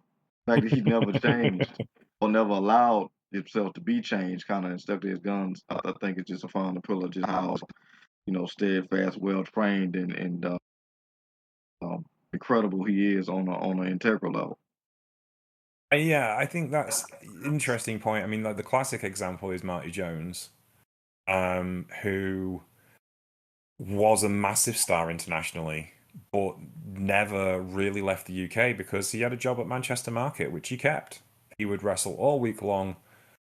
fact that he never changed or never allowed himself to be changed, kind of, and stuck to his guns, I think it's just a fine pillar, just how steadfast, well trained, and incredible he is on an integral level. Yeah, I think that's interesting point. I mean, like the classic example is Marty Jones, who was a massive star internationally, but never really left the UK because he had a job at Manchester Market, which he kept. He would wrestle all week long,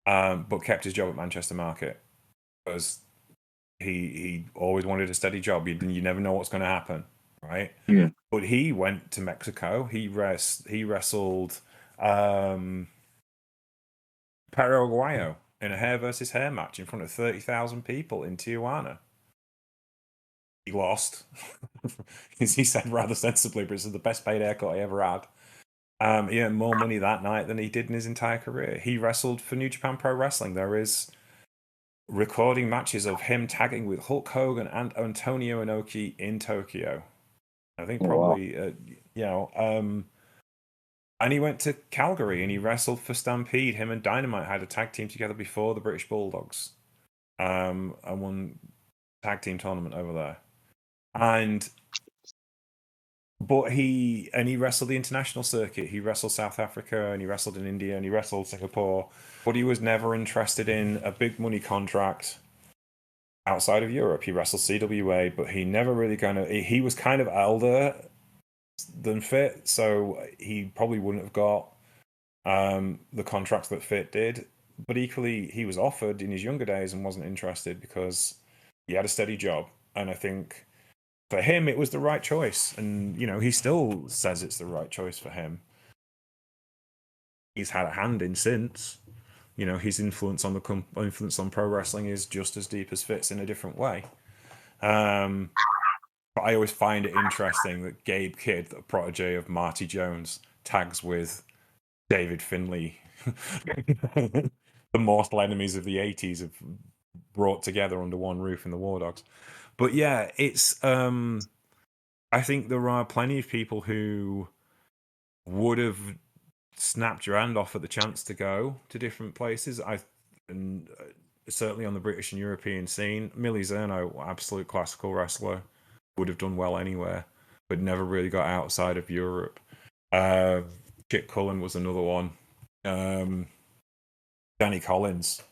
but kept his job at Manchester Market because he always wanted a steady job. You never know what's going to happen, right? Yeah. But he went to Mexico. He wrestled Paraguayo in a hair versus hair match in front of 30,000 people in Tijuana. He lost. As he said rather sensibly, but it's the best paid haircut I ever had. He earned more money that night than he did in his entire career. He wrestled for New Japan Pro Wrestling. There is recording matches of him tagging with Hulk Hogan and Antonio Inoki in Tokyo. I think probably, and he went to Calgary and he wrestled for Stampede. Him and Dynamite had a tag team together before the British Bulldogs. And won tag team tournament over there. But he wrestled the international circuit. He wrestled South Africa and he wrestled in India and he wrestled Singapore. But he was never interested in a big money contract outside of Europe. He wrestled CWA, but he never really he was kind of elder than Fit, so he probably wouldn't have got the contracts that Fit did. But equally, he was offered in his younger days and wasn't interested because he had a steady job. And I think for him, it was the right choice. And, he still says it's the right choice for him. He's had a hand in since. His influence on pro wrestling is just as deep as Fit's in a different way. But I always find it interesting that Gabe Kidd, the protege of Marty Jones, tags with David Finlay. The mortal enemies of the 80s have brought together under one roof in the War Dogs. But yeah, it's I think there are plenty of people who would have snapped your hand off at the chance to go to different places. Certainly on the British and European scene, Millie Zerno, absolute classical wrestler, would have done well anywhere, but never really got outside of Europe. Kit Cullen was another one. Danny Collins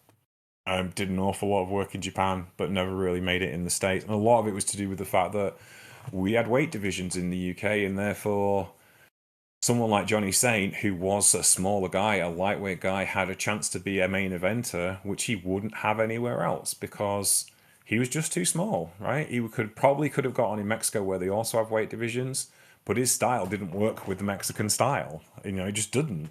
did an awful lot of work in Japan, but never really made it in the States. And a lot of it was to do with the fact that we had weight divisions in the UK, and therefore someone like Johnny Saint, who was a smaller guy, a lightweight guy, had a chance to be a main eventer, which he wouldn't have anywhere else because he was just too small, right? He could have got on in Mexico where they also have weight divisions, but his style didn't work with the Mexican style. It just didn't.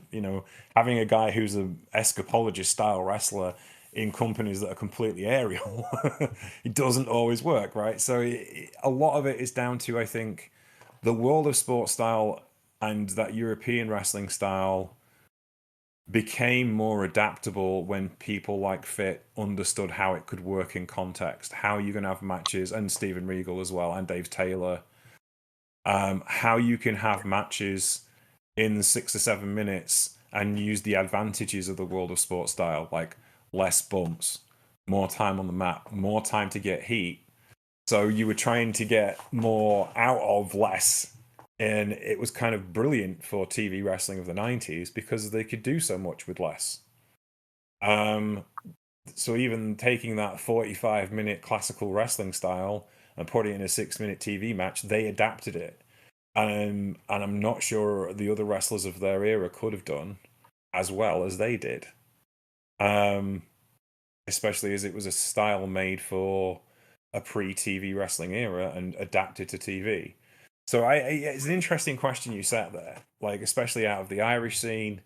Having a guy who's an escapologist style wrestler in companies that are completely aerial, it doesn't always work, right? So a lot of it is down to, I think, the world of sports style and that European wrestling style became more adaptable when people like Fit understood how it could work in context, how you're going to have matches, and Steven Regal as well, and Dave Taylor, how you can have matches in 6 or 7 minutes and use the advantages of the world of sports style, like less bumps, more time on the mat, more time to get heat. So you were trying to get more out of less. And it was kind of brilliant for TV wrestling of the 90s because they could do so much with less. So even taking that 45-minute classical wrestling style and putting it in a 6-minute TV match, they adapted it. And I'm not sure the other wrestlers of their era could have done as well as they did. Especially as it was a style made for a pre-TV wrestling era and adapted to TV. So it's an interesting question you set there, like especially out of the Irish scene,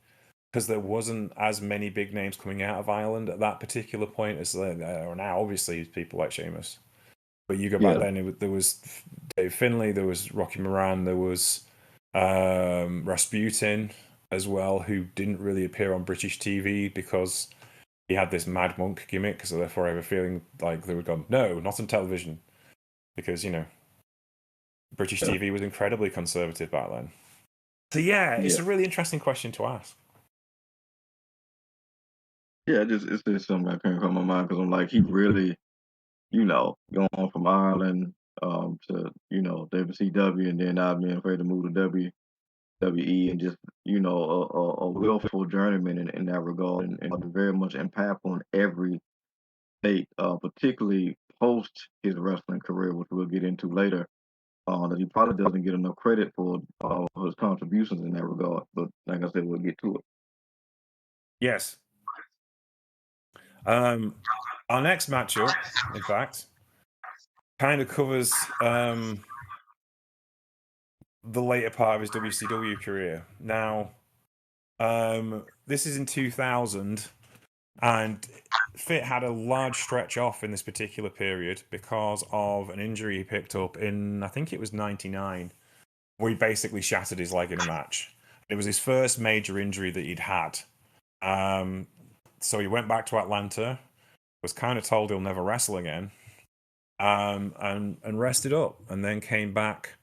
because there wasn't as many big names coming out of Ireland at that particular point as there are now. Obviously, people like Sheamus, but you go back then, there was Dave Finlay, there was Rocky Moran, there was Rasputin as well, who didn't really appear on British TV because he had this Mad Monk gimmick. So therefore, I have a feeling like they would go, no, not on television, because British TV was incredibly conservative back then. So it's a really interesting question to ask. Yeah, it's just something that came from my mind because I'm like, he really, going from Ireland to, WCW, and then not being afraid to move to WWE, and just, a willful journeyman in that regard, and very much impactful on every state, particularly post his wrestling career, which we'll get into later. That he probably doesn't get enough credit for his contributions in that regard. But like I said, we'll get to it. Yes. Our next matchup, in fact, kind of covers the later part of his WCW career. Now, this is in 2000, and Fit had a large stretch off in this particular period because of an injury he picked up in, I think it was 99, where he basically shattered his leg in a match. It was his first major injury that he'd had. So he went back to Atlanta, was kind of told he'll never wrestle again, and rested up, and then came back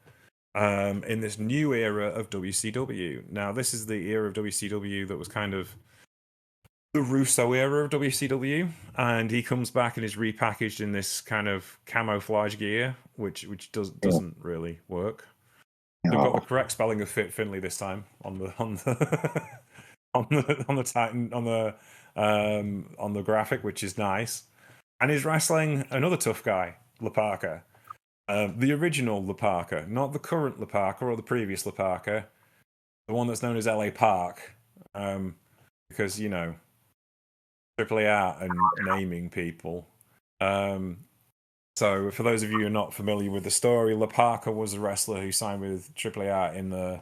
in this new era of WCW. Now, this is the era of WCW that was kind of the Russo era of WCW, and he comes back and is repackaged in this kind of camouflage gear, which doesn't really work. They've got the correct spelling of Fit Finlay this time on the graphic, which is nice. And he's wrestling another tough guy, La Parka. The original La Parka, not the current La Parka or the previous La Parka, the one that's known as LA Park, because Triple A and naming people. So for those of you who are not familiar with the story, La Parka was a wrestler who signed with Triple A in the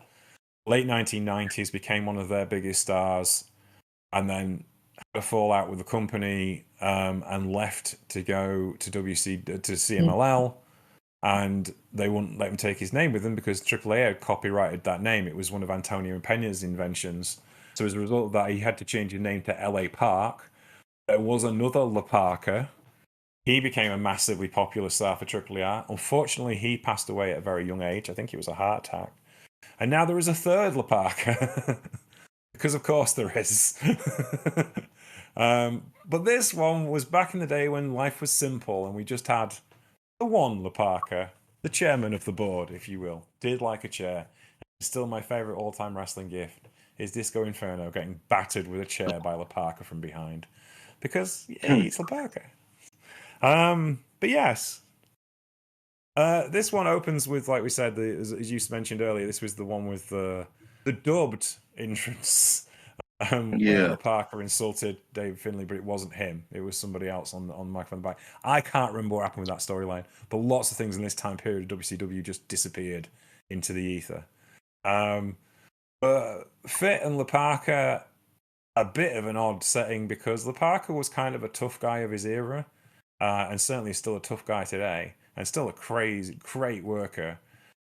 late 1990s, became one of their biggest stars, and then had a fallout with the company and left to go to CMLL, and they wouldn't let him take his name with them because AAA had copyrighted that name. It was one of Antonio Peña's inventions. So as a result of that, he had to change his name to LA Park. There was another La Parka. He became a massively popular star for AAA. Unfortunately, he passed away at a very young age. I think it was a heart attack. And now there is a third La Parka. Because of course there is. But this one was back in the day when life was simple and we just had the one La Parka, the chairman of the board, if you will, did like a chair. Still my favourite all-time wrestling gift is Disco Inferno getting battered with a chair by La Parka from behind. Because it's La Parka. But yes. This one opens with, like we said, as you mentioned earlier, this was the one with the dubbed entrance. Where La Parka insulted David Finlay, but it wasn't him. It was somebody else on the microphone back. I can't remember what happened with that storyline, but lots of things in this time period of WCW just disappeared into the ether. But Fit and La Parka, a bit of an odd setting because La Parka was kind of a tough guy of his era, and certainly still a tough guy today, and still a great worker.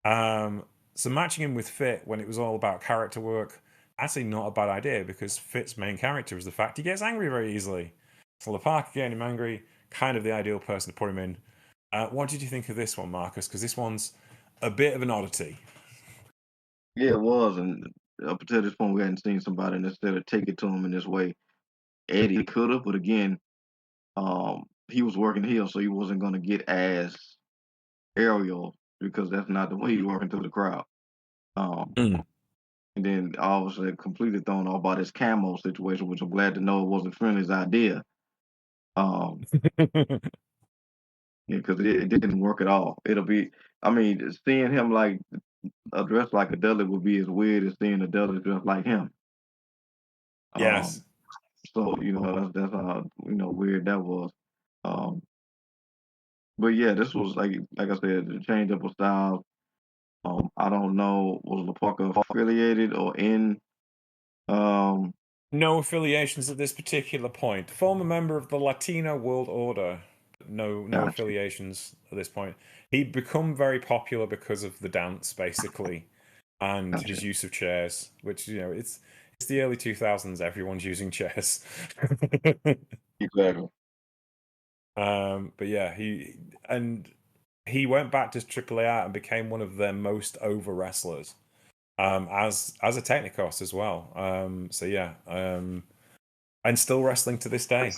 So matching him with Fit when it was all about character work, actually not a bad idea because Fit's main character is the fact he gets angry very easily. So La Parka getting him angry, kind of the ideal person to put him in. What did you think of this one, Marcus? Because this one's a bit of an oddity. Yeah, it was, and up until this point, we hadn't seen somebody necessarily take it to him in this way. Eddie could have, but again, he was working heel, so he wasn't going to get as aerial because that's not the way he's working through the crowd. And then obviously completely thrown off by this camo situation, which I'm glad to know it wasn't Friendly's idea. Yeah, because it didn't work at all. I mean, seeing him like dressed like a Dudley would be as weird as seeing a Dudley dressed like him. Yes. So that's how weird that was. Um, but yeah, this was like I said, the change up of styles. I don't know, was La Parka affiliated or in? No affiliations at this particular point. Former member of the Latino World Order. No Gotcha. affiliations at this point. He'd become very popular because of the dance, basically, and Gotcha. his use of chairs. Which it's the early 2000s. Everyone's using chairs. Exactly. But yeah, he went back to AAA and became one of their most over wrestlers. As a Technikos as well. So yeah, and still wrestling to this day.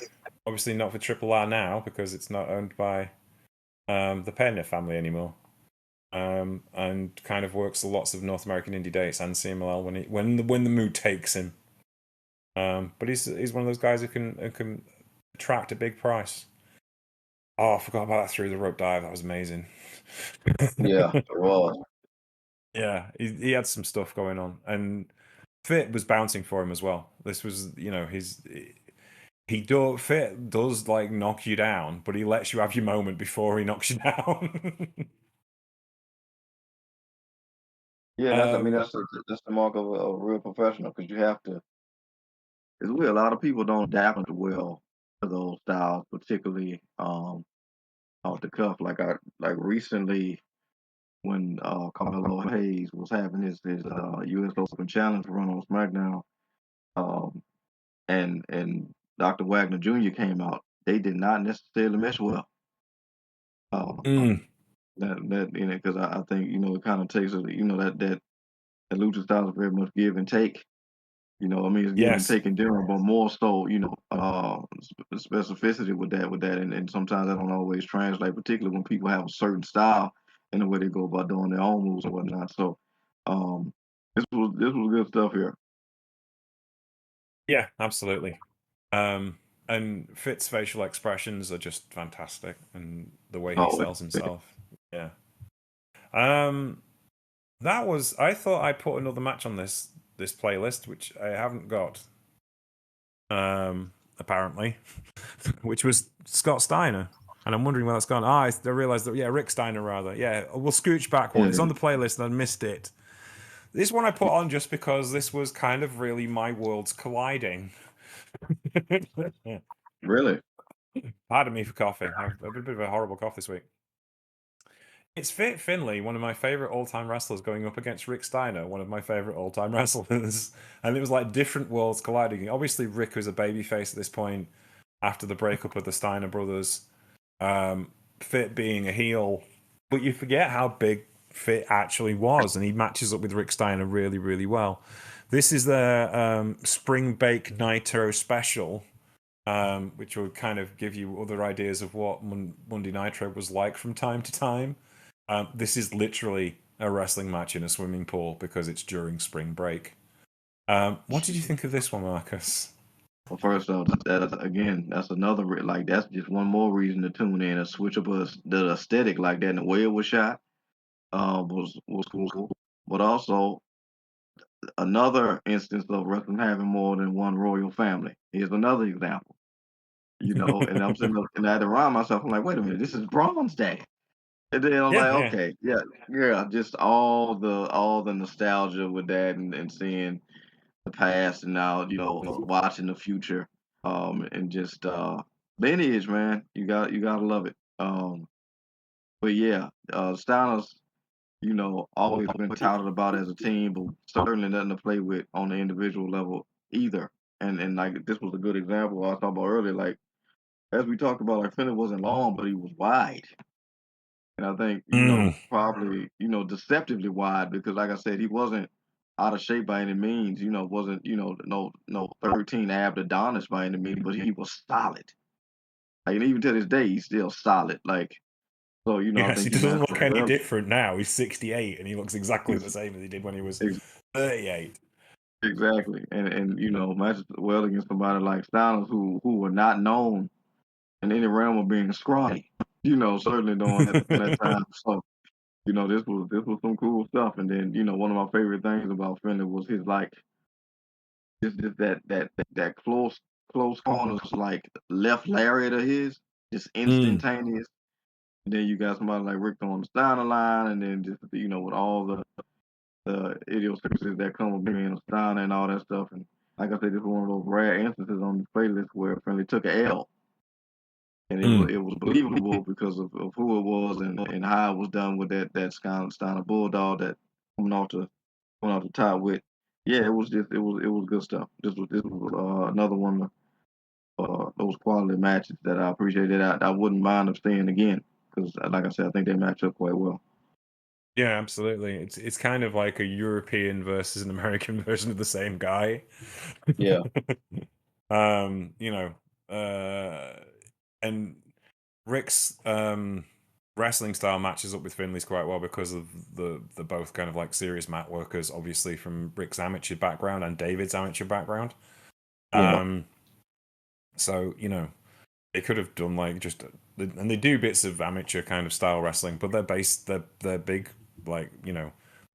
Obviously not for Triple R now because it's not owned by the Pena family anymore. And kind of works lots of North American indie dates and CMLL when the mood takes him. But he's one of those guys who can attract a big price. Oh, I forgot about that through the rope dive. That was amazing. Yeah, it was. Yeah, he had some stuff going on, and Fit was bouncing for him as well. This was, Fit does like knock you down, but he lets you have your moment before he knocks you down. Yeah, that's that's the mark of a real professional because you have to. It's weird. A lot of people don't adapt well to those styles, particularly off the cuff. Like recently when Carmelo Hayes was having his U.S. Open Challenge run on SmackDown, um, and Dr. Wagner Jr. came out. They did not necessarily mesh well. Mm, That because I think it kind of takes that lucha style is very much give and take. I mean, it's give and yes, take in general, but more so, specificity with that, and sometimes that don't always translate, particularly when people have a certain style and the way they go about doing their own moves and whatnot. So, um, this was good stuff here. yeah, absolutely. And Fit's facial expressions are just fantastic, and the way he Oh, sells himself. Yeah. That was. I thought I put another match on this playlist, which I haven't got. Apparently, which was Scott Steiner, and I'm wondering where that's gone. I realized that Rick Steiner rather. Yeah, we'll scooch back one. It's on the playlist, and I missed it. This one I put on just because this was kind of really my worlds colliding. Really? Pardon me for coughing. I've a bit of a horrible cough this week. It's Fit Finlay, one of my favorite all-time wrestlers, going up against Rick Steiner, one of my favorite all-time wrestlers, and it was like different worlds colliding. Obviously, Rick was a babyface at this point after the breakup of the Steiner brothers. Fit being a heel, but you forget how big Fit actually was, and he matches up with Rick Steiner really, really well. This is their Spring Bake Nitro special, which will kind of give you other ideas of what Monday Nitro was like from time to time. This is literally a wrestling match in a swimming pool because it's during spring break. What did you think of this one, Marcus? Well, first off, that's another that's just one more reason to tune in. A switch up the aesthetic like that and the way it was shot was cool. But also another instance of wrestling having more than one royal family. Here's another example. And I'm sitting up and I had to remind myself, I'm like, wait a minute, this is Braun's day. And then I'm like, Yeah. okay, yeah, just all the nostalgia with that and seeing the past and now, watching the future, and just lineage, man. You gotta love it. But yeah, Steiners, always been touted about as a team, but certainly nothing to play with on the individual level either. And like this was a good example I was talking about earlier. Like as we talked about, like Finlay wasn't long, but he was wide. And I think, probably, deceptively wide because like I said, he wasn't out of shape by any means, wasn't, no 13 ab Adonis by any means, but he was solid. Like, and even to this day, he's still solid. Like, so, I Yes, he think he doesn't matched look up any well. different now. He's 68 and he looks exactly the same as he did when he was Ex- 38. Exactly. And matched well against somebody like Steiners who were not known in any realm of being scrawny, certainly during that time. So, this was some cool stuff. And then, one of my favorite things about Finlay was his like just that close corners like left lariat of his, just instantaneous. And then you got somebody like Rick on the Steiner line, and then just with all the idiosyncrasies that come with being a Steiner and all that stuff. And like I said, this was one of those rare instances on the playlist where Finlay took a L. And it was believable because of who it was and how it was done with that Steiner Bulldog that coming off the top with. Yeah, it was good stuff. This was another one of those quality matches that I appreciated. I wouldn't mind them staying again because, like I said, I think they match up quite well. Yeah, absolutely. It's kind of like a European versus an American version of the same guy. Yeah. um, you know, uh, and Rick's wrestling style matches up with Finley's quite well because of the both kind of like serious mat workers, obviously from Rick's amateur background and David's amateur background. Yeah. So they could have done like just, and they do bits of amateur kind of style wrestling, but their big like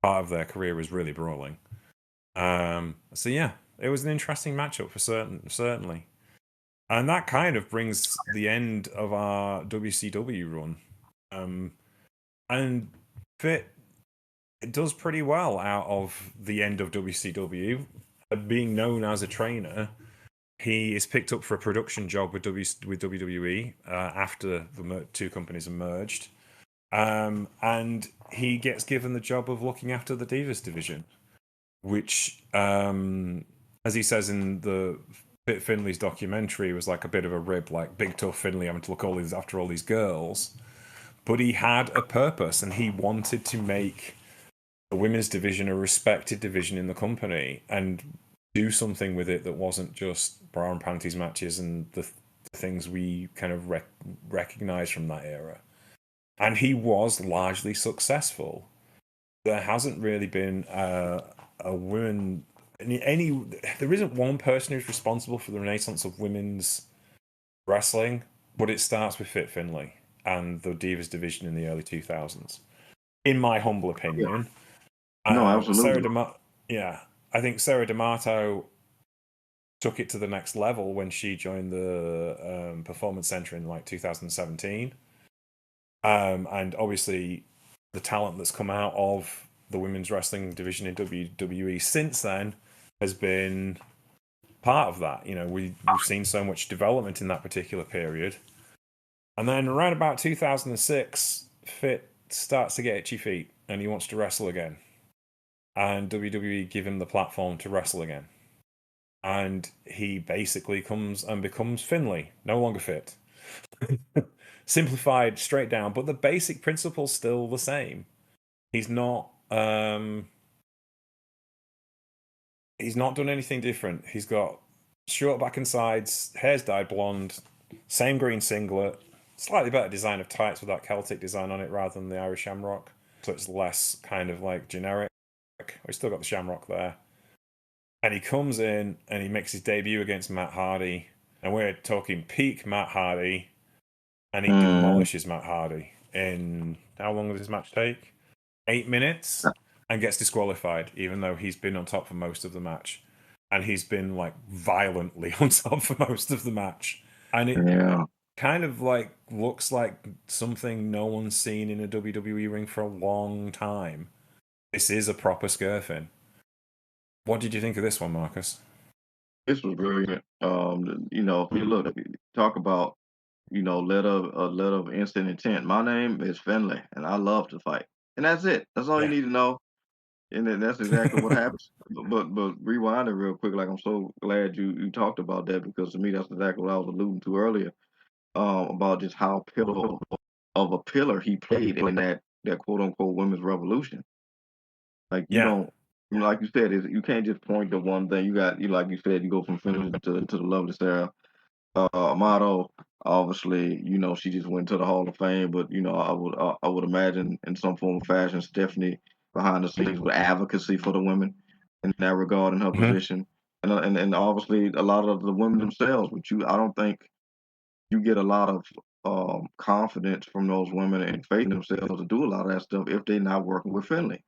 part of their career is really brawling. So yeah, it was an interesting matchup for certainly. And that kind of brings the end of our WCW run. And Fit, it does pretty well out of the end of WCW. Being known as a trainer, he is picked up for a production job with WWE after the two companies are merged. And he gets given the job of looking after the Divas division, which, as he says in the Fit Finlay's documentary, was like a bit of a rib, like big tough Finlay having to look after all these girls. But he had a purpose, and he wanted to make the women's division a respected division in the company and do something with it that wasn't just bra and panties matches and the things we kind of recognize from that era. And he was largely successful. There hasn't really been a woman there isn't one person who's responsible for the renaissance of women's wrestling, but it starts with Fit Finlay and the Divas division in the early 2000s. in my humble Yeah. opinion. No, Sarah absolutely. I think Sarah D'Amato took it to the next level when she joined the Performance Center in like 2017. And obviously, the talent that's come out of the women's wrestling division in WWE since then has been part of that. You know, we've seen so much development in that particular period. And then around about 2006, Fit starts to get itchy feet and he wants to wrestle again. And WWE give him the platform to wrestle again. And he basically comes and becomes Finlay, no longer Fit. Simplified, straight down, but the basic principle's still the same. He's not done anything different. He's got short back and sides, hair's dyed blonde, same green singlet, slightly better design of tights with that Celtic design on it rather than the Irish shamrock. So it's less kind of like generic. We still got the shamrock there. And he comes in and he makes his debut against Matt Hardy. And we're talking peak Matt Hardy. And he demolishes Matt Hardy in, how long does this match take? 8 minutes, and gets disqualified, even though he's been on top for most of the match. And he's been like violently on top for most of the match. And it kind of like looks like something no one's seen in a WWE ring for a long time. This is a proper scurfing. What did you think of this one, Marcus? This was brilliant. You know, if you look, if you talk about, you know, letter of instant intent. My name is Finlay, and I love to fight, and that's it. That's all you Yeah. need to know, and then that's exactly what happens. But rewind it real quick. Like I'm so glad you talked about that because to me that's exactly what I was alluding to earlier. About just how pillar of a pillar he played in that quote unquote women's revolution. Like you Yeah. don't, you know, like you said, you can't just point to one thing. You got you like you said, you go from Finlay to the lovely Sarah Amato. Obviously, you know, she just went to the Hall of Fame, but you know, I would imagine in some form of fashion, Stephanie behind the scenes with advocacy for the women in that regard in her Mm-hmm. position, and obviously a lot of the women themselves. But I don't think you get a lot of confidence from those women and faith in themselves to do a lot of that stuff if they're not working with Finley.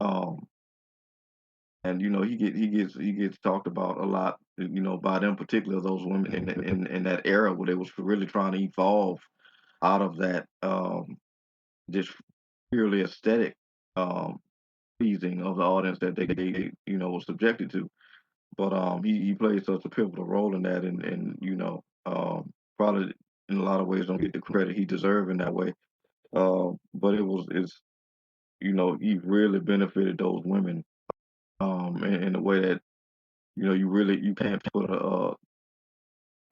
Um, and you know, he gets talked about a lot. You know, by them particular those women in that era where they was really trying to evolve out of that just purely aesthetic pleasing of the audience that they you know was subjected to. But he plays such a pivotal role in that, and you know probably in a lot of ways don't get the credit he deserved in that way. But it's you know he really benefited those women in a way that you know you can't put a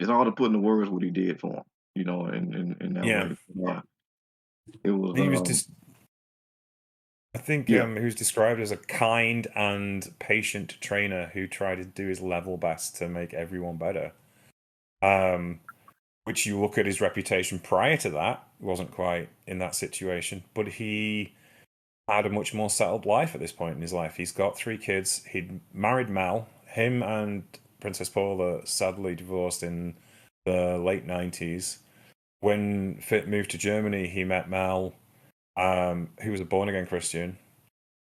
it's hard to put into words what he did for him. You know, in that Yeah. way. Yeah, it was He was just, I think yeah. he was described as a kind and patient trainer who tried to do his level best to make everyone better. Which you look at his reputation prior to that, wasn't quite in that situation, but he had a much more settled life at this point in his life. He's got 3 kids. He'd married Mal. Him and Princess Paula sadly divorced in the late 90s. When Fit moved to Germany, he met Mal, who was a born again Christian,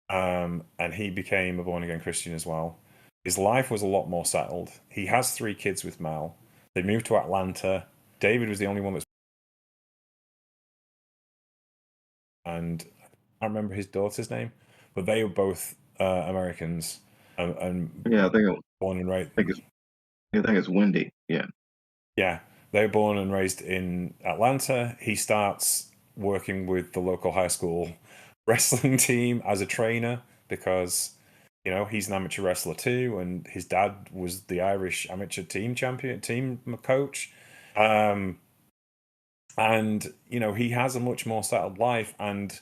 and he became a born again Christian as well. His life was a lot more settled. He has 3 kids with Mal. They moved to Atlanta. David was the only one that's, and I can't remember his daughter's name, but they were both Americans and Yeah, born and raised. I think it's Wendy. Yeah. Yeah, they were born and raised in Atlanta. He starts working with the local high school wrestling team as a trainer because he's an amateur wrestler too, and his dad was the Irish amateur team champion, team coach. And he has a much more settled life, and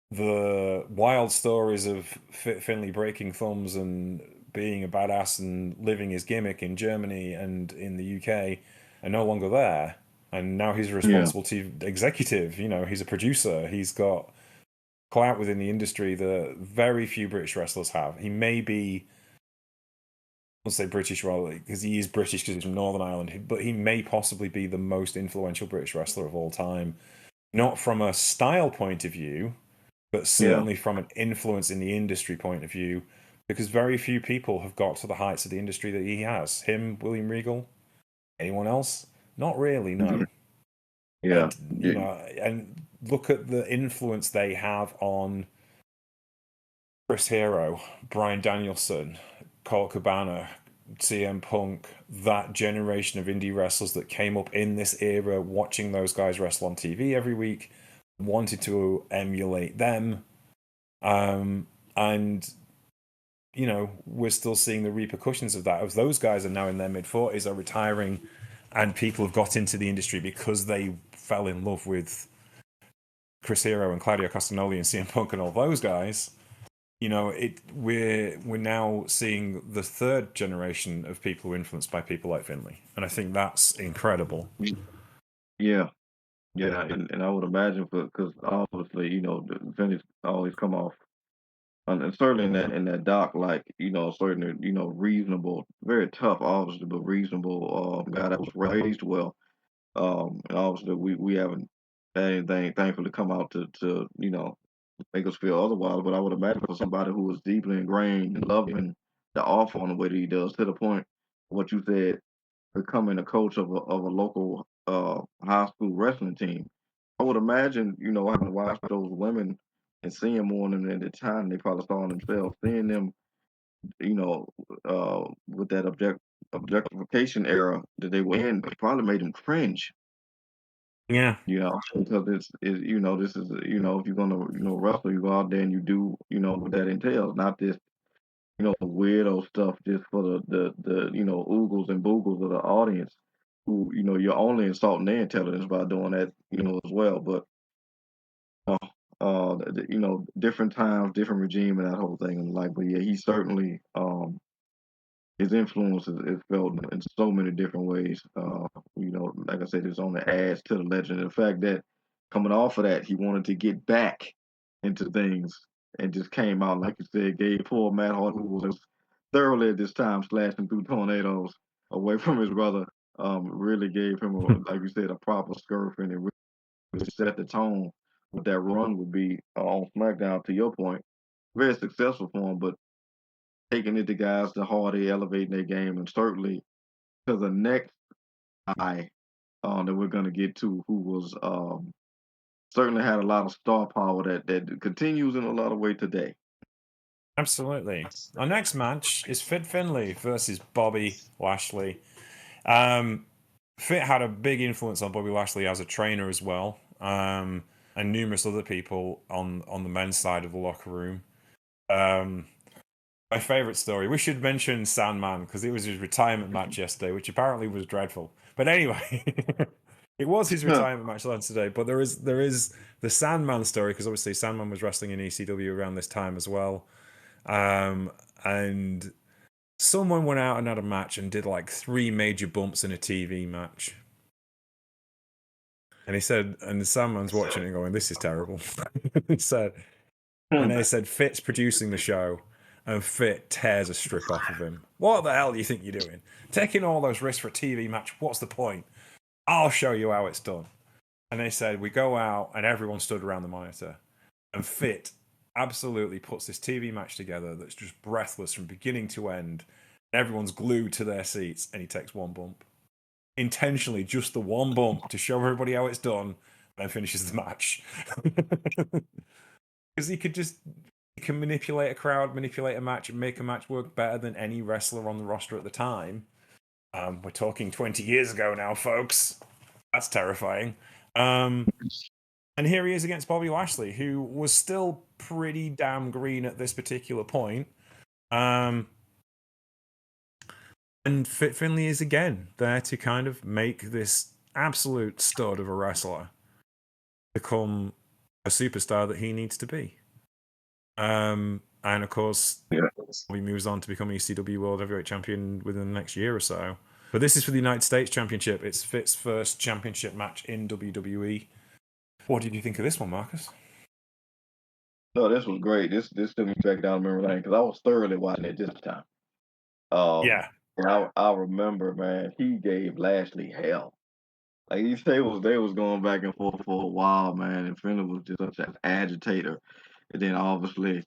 the wild stories of Finlay breaking thumbs and being a badass and living his gimmick in Germany and in the UK are no longer there. And now he's a Yeah. responsible executive. He's a producer. He's got clout within the industry that very few British wrestlers have. He may be, let's say British rather, because he is British because he's from Northern Ireland, but he may possibly be the most influential British wrestler of all time. Not from a style point of view, but certainly from an influence in the industry point of view, because very few people have got to the heights of the industry that he has. Him, William Regal, anyone else? Not really, no. Yeah. And and look at the influence they have on Chris Hero, Bryan Danielson, Colt Cabana, CM Punk, that generation of indie wrestlers that came up in this era, watching those guys wrestle on TV every week, wanted to emulate them. And we're still seeing the repercussions of that. As those guys are now in their mid-40s, are retiring, and people have got into the industry because they fell in love with Chris Hero and Claudio Castagnoli and CM Punk and all those guys. We're now seeing the third generation of people influenced by people like Finlay, and I think that's incredible. Yeah. Yeah, and I would imagine because obviously, the Finnish always come off, and certainly in that doc, like certainly reasonable, very tough, obviously, but reasonable guy that was raised well. And obviously we haven't had anything thankfully come out to make us feel otherwise. But I would imagine for somebody who was deeply ingrained and loving the off on the way that he does, to the point what you said, becoming a coach of a local high school wrestling team. I would imagine, having to watch those women and seeing more than at the time they probably saw themselves, seeing them, with that objectification era that they were in, it probably made them cringe. Yeah, Because this is, if you're gonna, wrestle, you go out there and you do, what that entails, not this, weirdo stuff just for the oogles and boogles of the audience, who, you're only insulting their intelligence by doing that, as well. But uh, different times, different regime, and that whole thing. And like, but yeah, he certainly his influence is felt in so many different ways. Like I said, it's only adds to the legend. The fact that coming off of that, he wanted to get back into things and just came out, like you said, gave poor Matt Hart, who was thoroughly at this time slashing through tornadoes away from his brother, really gave him, like you said, a proper scurf, and it really set the tone what that run would be on SmackDown, to your point. Very successful for him, but taking it to guys to Hardy, elevating their game, and certainly to the next guy that we're going to get to, who was certainly had a lot of star power that continues in a lot of way today. absolutely. Our next match is Fit Finlay versus Bobby Lashley. Fit had a big influence on Bobby Lashley as a trainer as well, and numerous other people on the men's side of the locker room. My favorite story. We should mention Sandman because it was his retirement match yesterday, which apparently was dreadful. But anyway, it was his retirement match today. But there is the Sandman story, because obviously Sandman was wrestling in ECW around this time as well, and someone went out and had a match and did like 3 major bumps in a TV match. And he said, and Sandman's watching it and going, "This is terrible." He said, and they said, "Fit's producing the show." And Fit tears a strip off of him. What the hell do you think you're doing? Taking all those risks for a TV match, what's the point? I'll show you how it's done. And they said, we go out, and everyone stood around the monitor. And Fit absolutely puts this TV match together that's just breathless from beginning to end. Everyone's glued to their seats, and he takes one bump. Intentionally, just the one bump to show everybody how it's done, and then finishes the match. Because he can manipulate a crowd, manipulate a match, and make a match work better than any wrestler on the roster at the time. We're talking 20 years ago now, folks. That's terrifying. And here he is against Bobby Lashley, who was still pretty damn green at this particular point. And Fit Finlay is again there to kind of make this absolute stud of a wrestler become a superstar that he needs to be. And of course, he moves on to become ECW World Heavyweight Champion within the next year or so. But this is for the United States Championship. It's Fit's first championship match in WWE. What did you think of this one, Marcus? No, this was great. This took me back down memory lane because I was thoroughly watching it this time. Yeah. And I remember, man, he gave Lashley hell. Like they was going back and forth for a while, man, and Finlay was just such an agitator. And then obviously,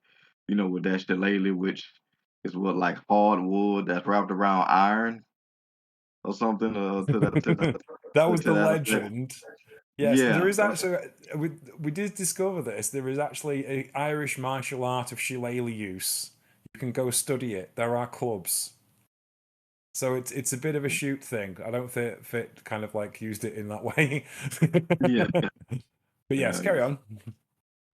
with that shillelagh, which is what like hardwood that's wrapped around iron or something That was to the that effect. legend. Yes, there Yeah, is actually. We did discover this. There is actually a Irish martial art of shillelagh use. You can go study it. There are clubs, so it's a bit of a shoot thing. I don't think Fit kind of like used it in that way. yeah, But yes, yeah, carry on.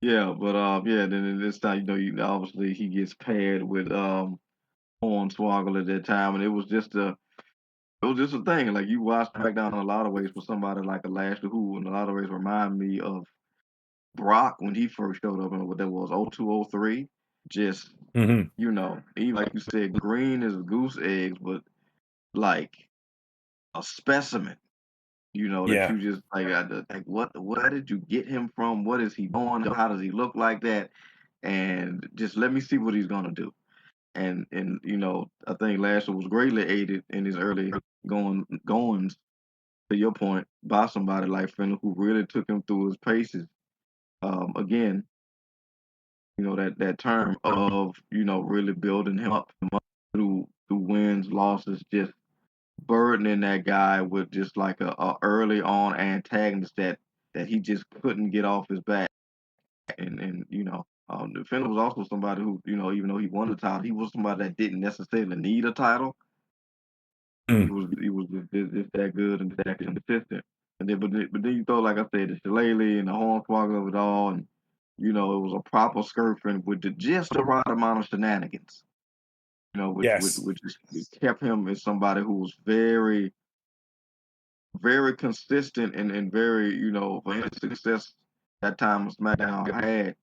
yeah. But yeah. Then in this time, obviously he gets paired with Hornswoggle at that time, and it was just a thing. Like you watch SmackDown in a lot of ways for somebody like a Lashley, who in a lot of ways remind me of Brock when he first showed up in what that was 0203. Just Hmm. even like you said, green as goose eggs, but like a specimen. That Yeah. you just like what where did you get him from? What is he doing? How does he look like that? And just let me see what he's gonna do. And I think Lashley was greatly aided in his early goings, to your point, by somebody like Finlay who really took him through his paces. Again, that term of really building him up through wins, losses, just burdening that guy with just like a early on antagonist that he just couldn't get off his back. And Finlay was also somebody who, even though he won the title, he was somebody that didn't necessarily need a title. He Mm. was just that good and that consistent. And then, but then you throw, like I said, the shillelagh and the hornswoggle of it all, and it was a proper skirting with just the right amount of shenanigans. Which which Yes. which is, kept him as somebody who was very, very consistent and very, for any success that time of SmackDown had.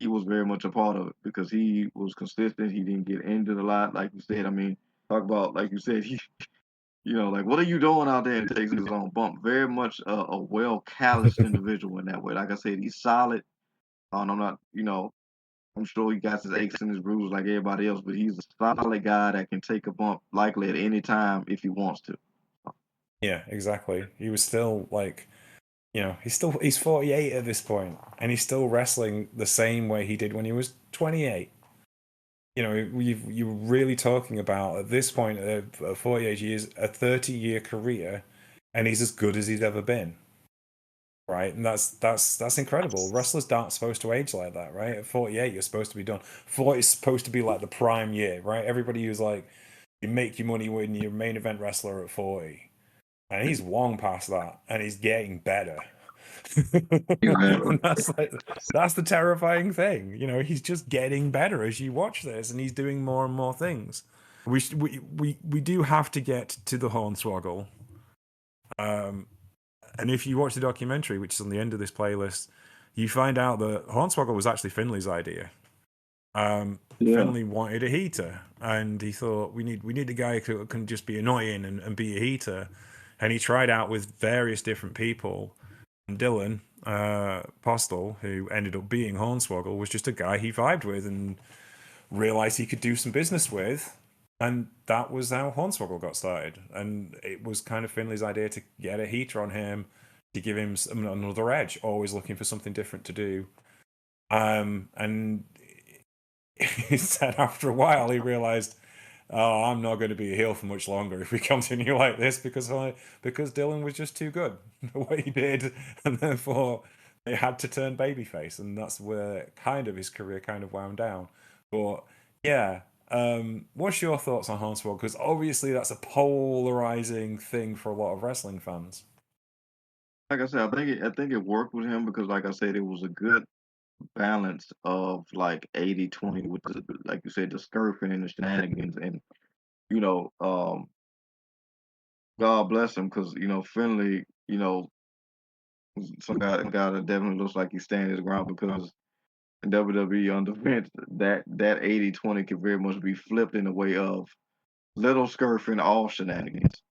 He was very much a part of it because he was consistent. He didn't get injured a lot, like you said. I mean, talk about like you said, he like, what are you doing out there? And takes his own bump. Very much a well calloused individual in that way. Like I said, he's solid. I'm not, I'm sure he got his aches and his bruises like everybody else, but he's a solid guy that can take a bump likely at any time if he wants to. Yeah, exactly. He was still like, he's 48 at this point, and he's still wrestling the same way he did when he was 28. You're really talking about at this point at 48 years, a 30-year career, and he's as good as he's ever been, right? And that's incredible. Wrestlers aren't supposed to age like that, right? At 48, you're supposed to be done. 40 is supposed to be like the prime year, right? Everybody who's like, you make your money when you're a main event wrestler at 40, and he's long past that, and he's getting better. Exactly. And that's the terrifying thing. He's just getting better as you watch this, and he's doing more and more things. We do have to get to the Hornswoggle. And if you watch the documentary, which is on the end of this playlist, you find out that Hornswoggle was actually Finlay's idea. Yeah. Finlay wanted a heater, and he thought we need a guy who can just be annoying and be a heater. And he tried out with various different people. And Dylan Postel, who ended up being Hornswoggle, was just a guy he vibed with and realized he could do some business with. And that was how Hornswoggle got started. And it was kind of Finlay's idea to get a heater on him, to give him another edge, always looking for something different to do. And he said after a while he realized, oh, I'm not going to be a heel for much longer if we continue like this because Dylan was just too good the way he did, and therefore they had to turn babyface, and that's where kind of his career kind of wound down. But yeah, what's your thoughts on Hornswoggle? Because obviously that's a polarizing thing for a lot of wrestling fans. Like I said, I think it worked with him because, like I said, it was a good balance of like 80-20 with like you said, the skirting and the shenanigans. And you know, um, God bless him because Finley, some guy that definitely looks like he's standing his ground because in WWE under Vince, that 80-20 could very much be flipped in the way of little skirting, all shenanigans.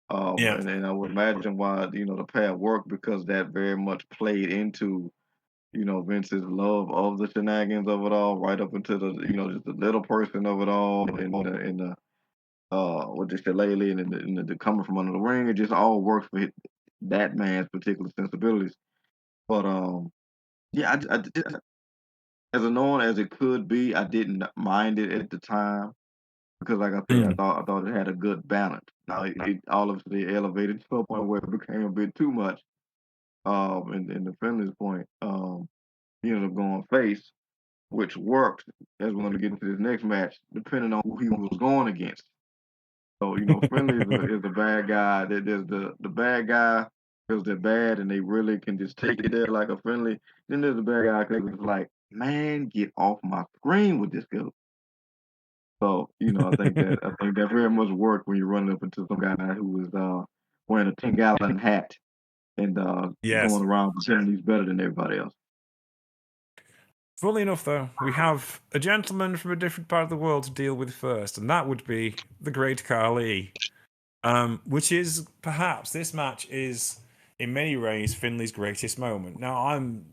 Yeah, And I would imagine why the pair worked because that very much played into Vince's love of the shenanigans of it all, right up into the just the little person of it all, and the with the shillelagh and the coming from under the ring. It just all works for that man's particular sensibilities. But yeah, as annoying as it could be, I didn't mind it at the time because, like I said, Mm. I thought it had a good balance. Now it all of it elevated to a point where it became a bit too much. In the Finlay's point, he ended up going face, which worked as we're going to get into this next match, depending on who he was going against. So, Finley is the bad guy. There's the bad guy because they're bad and they really can just take it there like a Finley. Then there's the bad guy because it's like, man, get off my screen with this guy. So, I think that very much worked when you're running up into some guy who is wearing a 10-gallon hat and Yes. going around pretending he's better than everybody else. Funnily enough, though, we have a gentleman from a different part of the world to deal with first, and that would be the Great Khali. Which is perhaps this match is in many ways Finlay's greatest moment. Now, I'm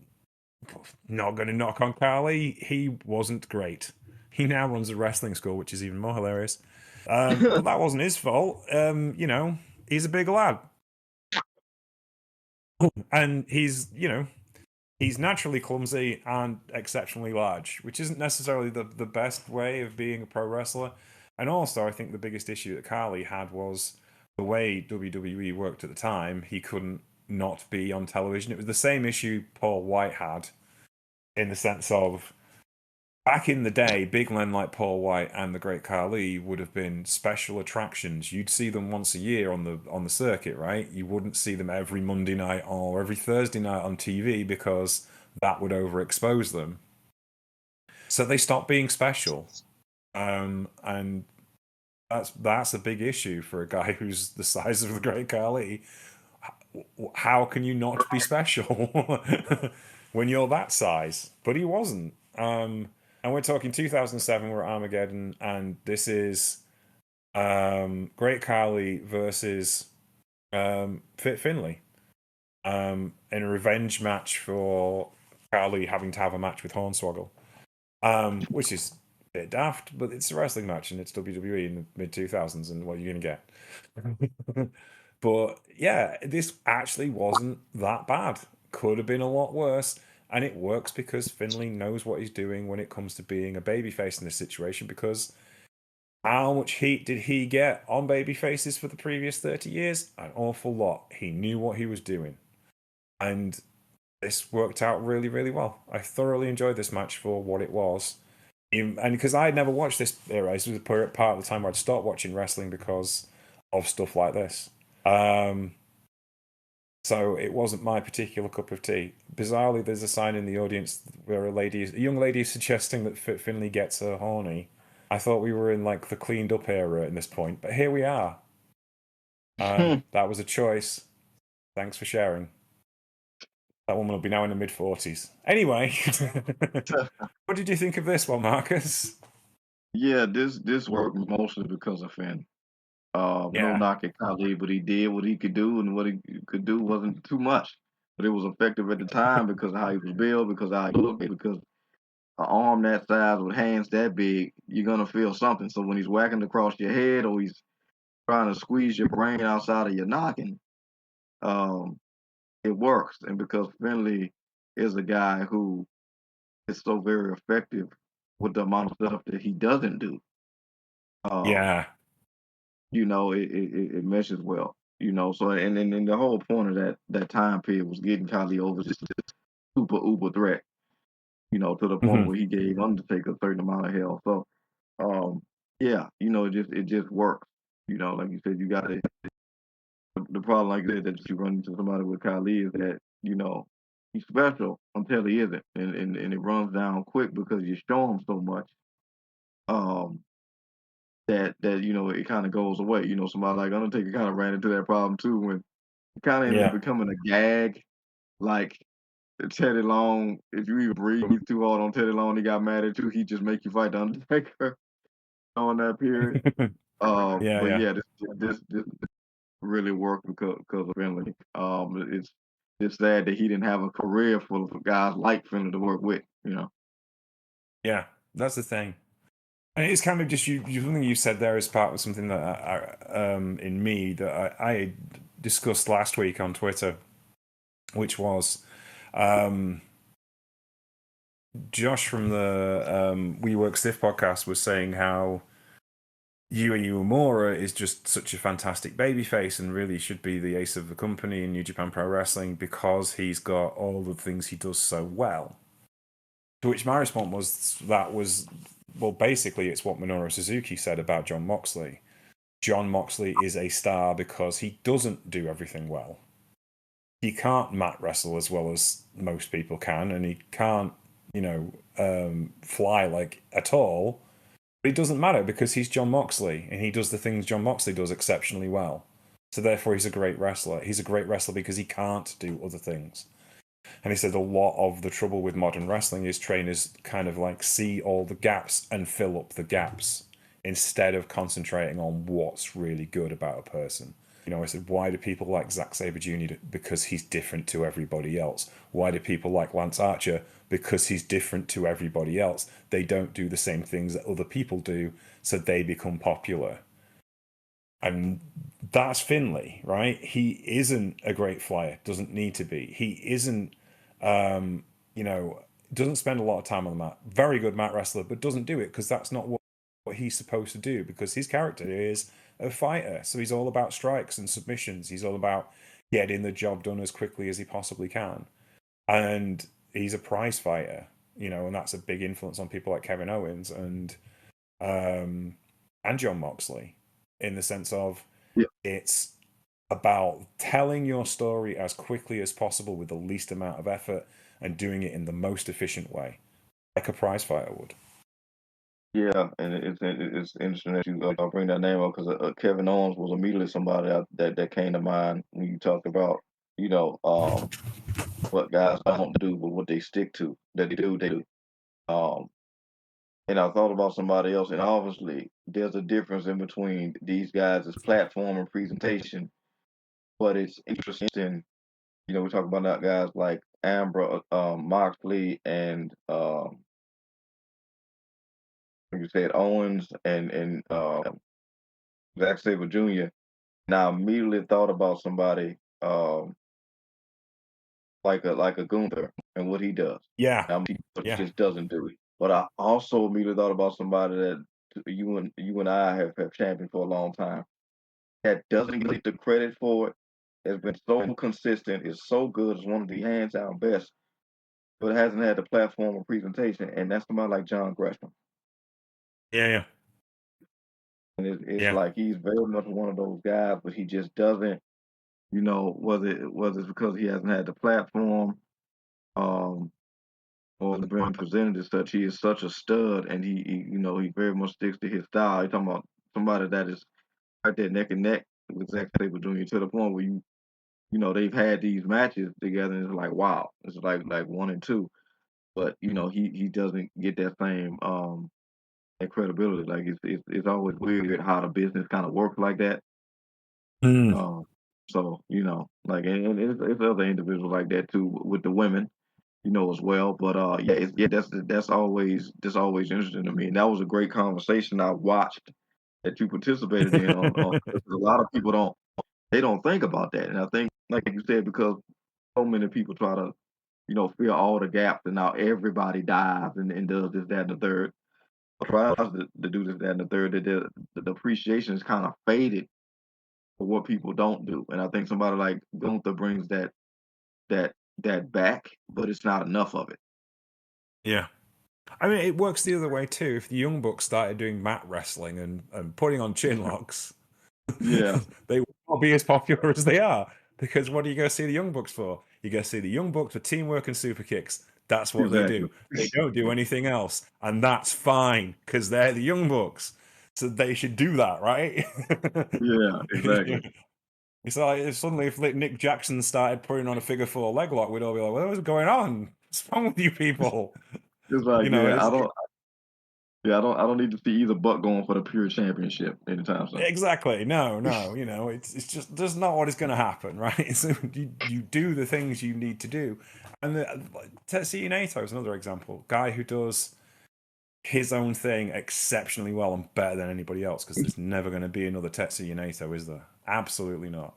not going to knock on Khali. He wasn't great. He now runs a wrestling school, which is even more hilarious. But that wasn't his fault. He's a big lad. And he's naturally clumsy and exceptionally large, which isn't necessarily the best way of being a pro wrestler. And also, I think the biggest issue that Khali had was the way WWE worked at the time. He couldn't not be on television. It was the same issue Paul White had, in the sense of back in the day, big men like Paul White and the Great Khali would have been special attractions. You'd see them once a year on the circuit, right? You wouldn't see them every Monday night or every Thursday night on TV because that would overexpose them. So they stopped being special, and that's a big issue for a guy who's the size of the Great Khali. How can you not be special when you're that size? But he wasn't. And we're talking 2007, we're at Armageddon, and this is Great Khali versus Fit Finlay in a revenge match for Khali having to have a match with Hornswoggle, which is a bit daft, but it's a wrestling match and it's WWE in the mid 2000s, and what are you going to get? But yeah, this actually wasn't that bad. Could have been a lot worse. And it works because Finlay knows what he's doing when it comes to being a babyface in this situation. Because how much heat did he get on babyfaces for the previous 30 years? An awful lot. He knew what he was doing. And this worked out really, really well. I thoroughly enjoyed this match for what it was. And because I had never watched this era, this was part of the time where I'd stopped watching wrestling because of stuff like this. So it wasn't my particular cup of tea. Bizarrely, there's a sign in the audience where a young lady is suggesting that Finlay gets her horny. I thought we were in like the cleaned up era at this point, but here we are. That was a choice. Thanks for sharing. That woman will be now in the mid-40s. Anyway, what did you think of this one, Marcus? Yeah, this worked mostly because of Finn. No Yeah. knock at Khali, but he did what he could do, and what he could do wasn't too much. But it was effective at the time because of how he was built, because of how he looked, because an arm that size with hands that big, you're gonna feel something. So when he's whacking across your head or he's trying to squeeze your brain outside of your knocking, um, it works. And because Finley is a guy who is so very effective with the amount of stuff that he doesn't do, um, Yeah. it meshes well. So and the whole point of that time period was getting Khali over this super uber threat, to the point Mhm. where he gave Undertaker a certain amount of hell. So yeah, it just works. Like you said, you got to the problem like that you run into somebody with Khali is that, he's special until he isn't. And it runs down quick because you show him so much. Um that it kind of goes away. Somebody like Undertaker kind of ran into that problem too when it kind of ended up Yeah. becoming a gag. Like Teddy Long, if you even breathe too hard on Teddy Long, he got mad at you. He just make you fight the Undertaker on that period. Yeah, But yeah. yeah, this really worked because of Finley. It's sad that he didn't have a career full of guys like Finley to work with. Yeah. That's the thing. And it's kind of just something you said there is part of something that in me that I discussed last week on Twitter, which was Josh from the We Work Stiff podcast was saying how Yuya Uemura is just such a fantastic babyface and really should be the ace of the company in New Japan Pro Wrestling because he's got all the things he does so well. To which my response was, well, basically, it's what Minoru Suzuki said about Jon Moxley. Jon Moxley is a star because he doesn't do everything well. He can't mat wrestle as well as most people can, and he can't, fly like at all. But it doesn't matter because he's Jon Moxley and he does the things Jon Moxley does exceptionally well. So therefore, he's a great wrestler. He's a great wrestler because he can't do other things. And he said a lot of the trouble with modern wrestling is trainers kind of like see all the gaps and fill up the gaps instead of concentrating on what's really good about a person. I said, why do people like Zack Sabre Jr.? Because he's different to everybody else. Why do people like Lance Archer? Because he's different to everybody else. They don't do the same things that other people do, so they become popular. And that's Finlay, right? He isn't a great flyer, doesn't need to be. He isn't, doesn't spend a lot of time on the mat. Very good mat wrestler, but doesn't do it because that's not what he's supposed to do because his character is a fighter. So he's all about strikes and submissions. He's all about getting the job done as quickly as he possibly can. And he's a prize fighter, and that's a big influence on people like Kevin Owens and Jon Moxley in the sense of it's about telling your story as quickly as possible with the least amount of effort and doing it in the most efficient way, like a prize fighter would. Yeah, and it's interesting that you bring that name up because Kevin Owens was immediately somebody that came to mind when you talked about what guys don't do but what they stick to that they do. And I thought about somebody else, and obviously there's a difference in between these guys' platform and presentation, but it's interesting. We talk about that guys like Moxley and like you said Owens and Zack Sabre Jr. Now, I immediately thought about somebody like a Gunther and what he does. Yeah. He just doesn't do it. But I also immediately thought about somebody that you and I have championed for a long time that doesn't get the credit for it. Has been so consistent, is so good, is one of the hands down best, but hasn't had the platform or presentation, and that's somebody like John Gresham. Yeah. And it's like he's very much one of those guys, but he just doesn't. Whether it's because he hasn't had the platform, or been presented as such, he is such a stud, and he very much sticks to his style. You're talking about somebody that is right there neck and neck with Zack Sabre Jr. to the point where they've had these matches together, and it's like wow, it's like 1 and 2, but he doesn't get that same that credibility. Like it's always weird how the business kind of works like that. So like and it's other individuals like that too with the women, as well. But that's always interesting to me. And that was a great conversation I watched that you participated in on because a lot of people don't think about that. And I think like you said, because so many people try to, fill all the gaps and now everybody dives and does this, that, and the third. Or tries to do this, that, and the third, that the appreciation is kind of faded for what people don't do. And I think somebody like Gunther brings that back, but it's not enough of it. Yeah. I mean, it works the other way too. If the Young Bucks started doing mat wrestling and putting on chin locks, yeah, they won't be as popular as they are. Because what do you go see the Young Bucks for? You go see the Young Bucks for teamwork and super kicks. That's what they do. They don't do anything else, and that's fine because they're the Young Bucks, so they should do that, right? Yeah, exactly. It's like if Nick Jackson started putting on a figure four leg lock, we'd all be like, "What's going on? What's wrong with you people?" It's like I don't need to see either buck going for the pure championship anytime soon. Exactly. No. It's just that's not what is going to happen, right? So you do the things you need to do, and Tetsuya Naito is another example. Guy who does his own thing exceptionally well and better than anybody else because there's never going to be another Tetsuya Naito, is there? Absolutely not.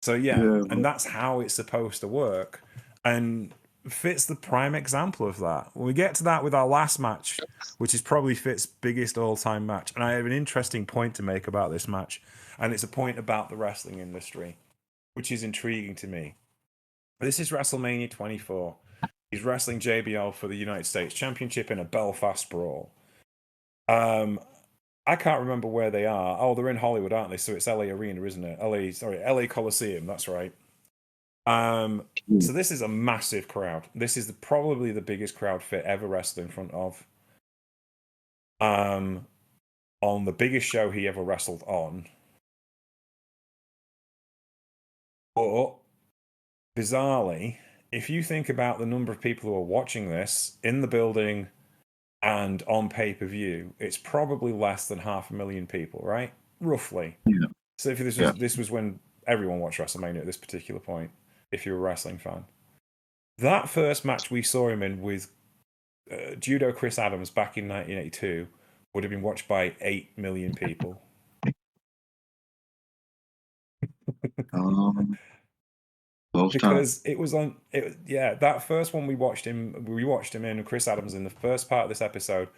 So yeah, and that's how it's supposed to work. And Fit's the prime example of that. When we get to that with our last match, which is probably Fit's biggest all-time match, and I have an interesting point to make about this match, and it's a point about the wrestling industry, which is intriguing to me. This is WrestleMania 24. He's wrestling JBL for the United States Championship in a Belfast brawl. I can't remember where they are. Oh, they're in Hollywood, aren't they? So it's LA Arena, isn't it? LA Coliseum. That's right. So this is a massive crowd. This is probably the biggest crowd Fit ever wrestled in front of. On the biggest show he ever wrestled on. But bizarrely, if you think about the number of people who are watching this in the building and on pay-per-view, it's probably less than 500,000 people, right? Roughly. Yeah. So if this was when everyone watched WrestleMania at this particular point, if you're a wrestling fan. That first match we saw him in with Judo Chris Adams back in 1982 would have been watched by 8 million people. Because it was on, that first one we watched him in, Chris Adams, in the first part of this episode.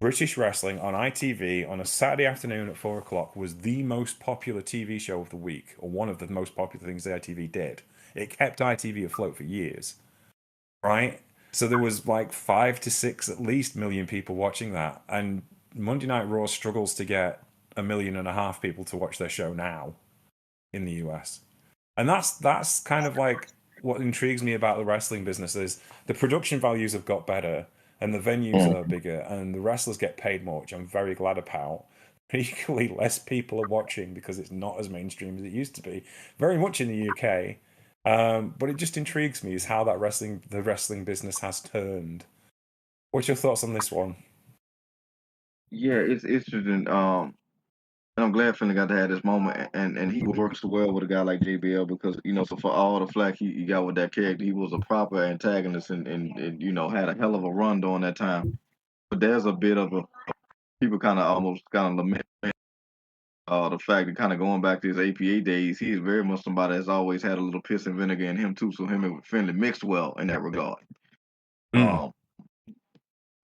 British wrestling on ITV on a Saturday afternoon at 4 o'clock was the most popular TV show of the week, or one of the most popular things the ITV did. It kept ITV afloat for years, right? So there was like 5 to 6 at least million people watching that, and Monday Night Raw struggles to get 1.5 million people to watch their show now in the US. And that's kind of like what intrigues me about the wrestling business is the production values have got better and the venues are bigger and the wrestlers get paid more, which I'm very glad about. But equally, less people are watching because it's not as mainstream as it used to be. Very much in the UK. But it just intrigues me is how the wrestling business has turned. What's your thoughts on this one? Yeah, it's interesting. And I'm glad Finlay got to have this moment, and he works so well with a guy like JBL because so for all the flack he got with that character, he was a proper antagonist and had a hell of a run during that time. But there's a bit of a people kind of almost kind of lament the fact that kind of going back to his APA days, he is very much somebody that's always had a little piss and vinegar in him too. So him and Finlay mixed well in that regard. Um,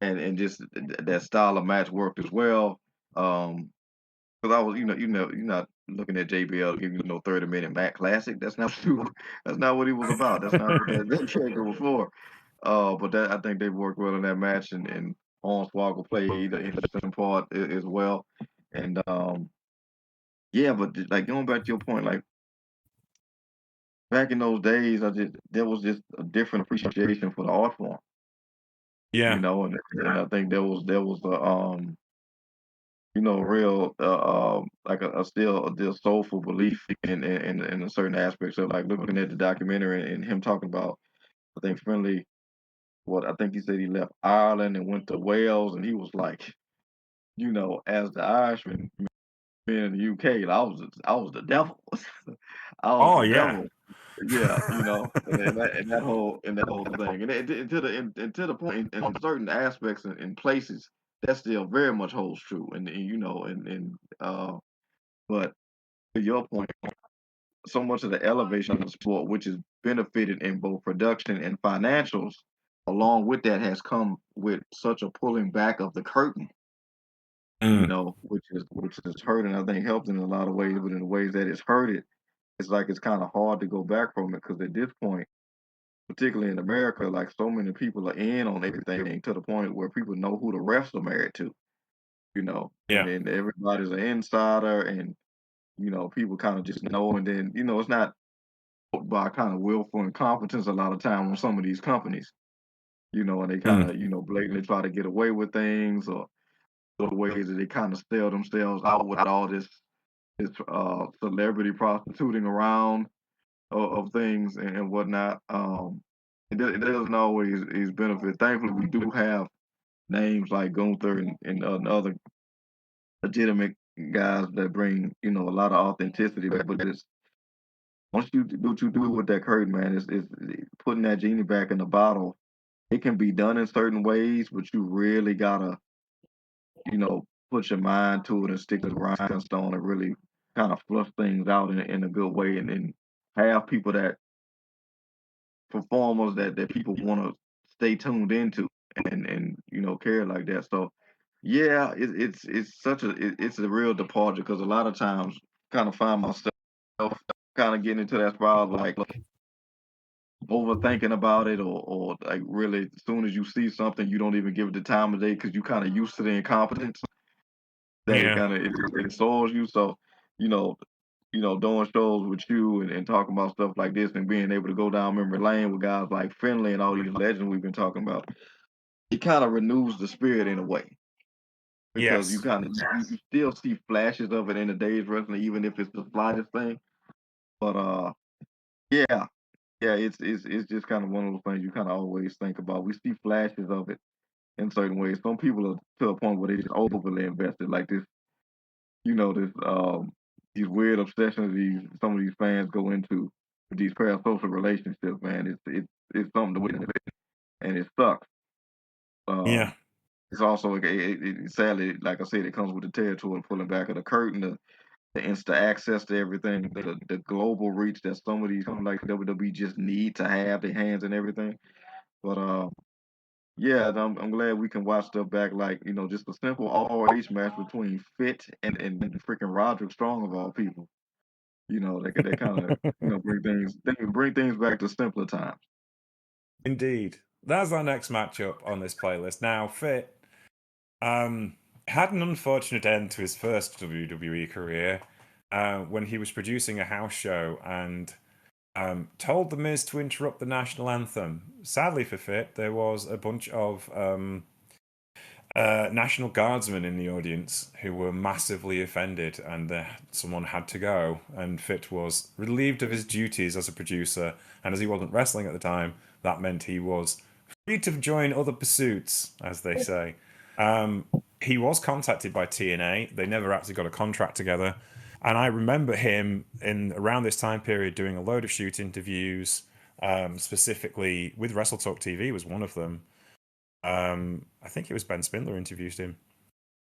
and just that style of match worked as well. Because I was, you're not looking at JBL giving 30-minute Mac Classic. That's not that's not what he was about. That's not what that character was for. But I think they worked well in that match, and Hornswoggle played an interesting part as well. And yeah, but like going back to your point, like back in those days, there was just a different appreciation for the art form. Yeah. And I think there was a real like a still soulful belief in a certain aspects of like looking at the documentary and him talking about I think Finlay I think he said he left Ireland and went to Wales and he was like, as the Irishman being in the UK, I was the devil. I was Oh the yeah. devil. Yeah, and that whole thing. And to the point in certain aspects and places that still very much holds true. But to your point, so much of the elevation of the sport, which is benefited in both production and financials, along with that has come with such a pulling back of the curtain, which is hurting. I think helped in a lot of ways, but in the ways that it's hurted, it's like it's kind of hard to go back from it because at this point, particularly in America, like so many people are in on everything to the point where people know who the refs are married to, Yeah. and everybody's an insider and people kind of just know, and then it's not by kind of willful incompetence a lot of time on some of these companies, and they kind of blatantly try to get away with things or the ways that they kind of sell themselves out with all this celebrity prostituting around of things and whatnot. It doesn't always benefit. Thankfully, we do have names like Gunther and other legitimate guys that bring a lot of authenticity back. But it's once you do what you do with that curtain, man, it's putting that genie back in the bottle. It can be done in certain ways, but you really gotta put your mind to it and stick to the grindstone and really kind of flush things out in a good way, and then have people that performers that people want to stay tuned into and care like that. So yeah, it's such it's a real departure because a lot of times kind of find myself kind of getting into that spiral like overthinking about it or like really as soon as you see something you don't even give it the time of day because you kind of used to the incompetence that it Yeah. kind of it soils you. So you know doing shows with you and talking about stuff like this and being able to go down memory lane with guys like Finlay and all these legends we've been talking about, it kind of renews the spirit in a way because you Yes. kind of you still see flashes of it in the day's wrestling, even if it's the slightest thing. But yeah, yeah, it's just kind of one of those things you kind of always think about. We see flashes of it in certain ways. Some people are to a point where they just overly invested, like this, this these weird obsessions some of these fans go into with these parasocial relationships. Man, it's something to witness, and it sucks. Yeah. Um, it's also sadly, like I said, it comes with the territory pulling back of the curtain, the instant access to everything, the global reach that some of these companies like WWE just need to have their hands in everything. But yeah, I'm glad we can watch stuff back like just a simple ROH match between Fit and freaking Roderick Strong of all people. They kind of bring things back to simpler times. Indeed. That's our next matchup on this playlist. Now, Fit had an unfortunate end to his first WWE career when he was producing a house show and told The Miz to interrupt the national anthem. Sadly for Fit, there was a bunch of National Guardsmen in the audience who were massively offended, and someone had to go. And Fit was relieved of his duties as a producer, and as he wasn't wrestling at the time, that meant he was free to join other pursuits, as they say. He was contacted by TNA. They never actually got a contract together. And I remember him in around this time period doing a load of shoot interviews, specifically with Wrestle Talk TV was one of them. I think it was Ben Spindler interviewed him,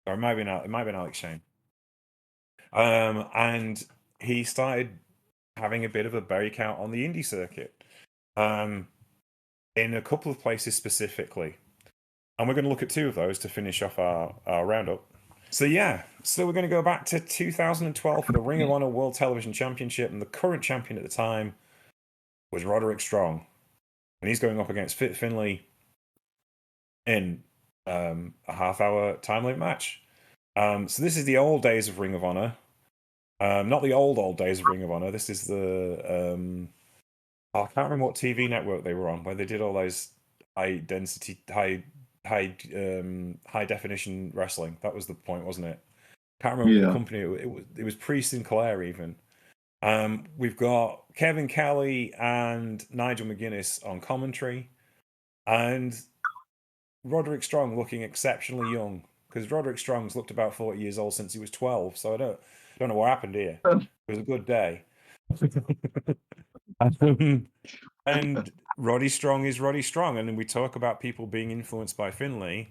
or it might have been Alex Shane. And he started having a bit of a breakout on the indie circuit, in a couple of places specifically. And we're going to look at two of those to finish off our roundup. So we're going to go back to 2012 for the Ring of Honor World Television Championship, and the current champion at the time was Roderick Strong, and he's going up against Fit Finlay in a half-hour time limit match. So this is the old days of Ring of Honor. Not the old days of Ring of Honor. This is the I can't remember what TV network they were on, where they did all those high density, high definition wrestling. That was the point, wasn't it? Can't remember the Yeah, company. It was pre Sinclair even. We've got Kevin Kelly and Nigel McGuinness on commentary, and Roderick Strong looking exceptionally young, because Roderick Strong's looked about 40 years old since he was 12. So I don't know what happened here. It was a good day. And Roddy Strong is Roddy Strong, and then we talk about people being influenced by Finlay.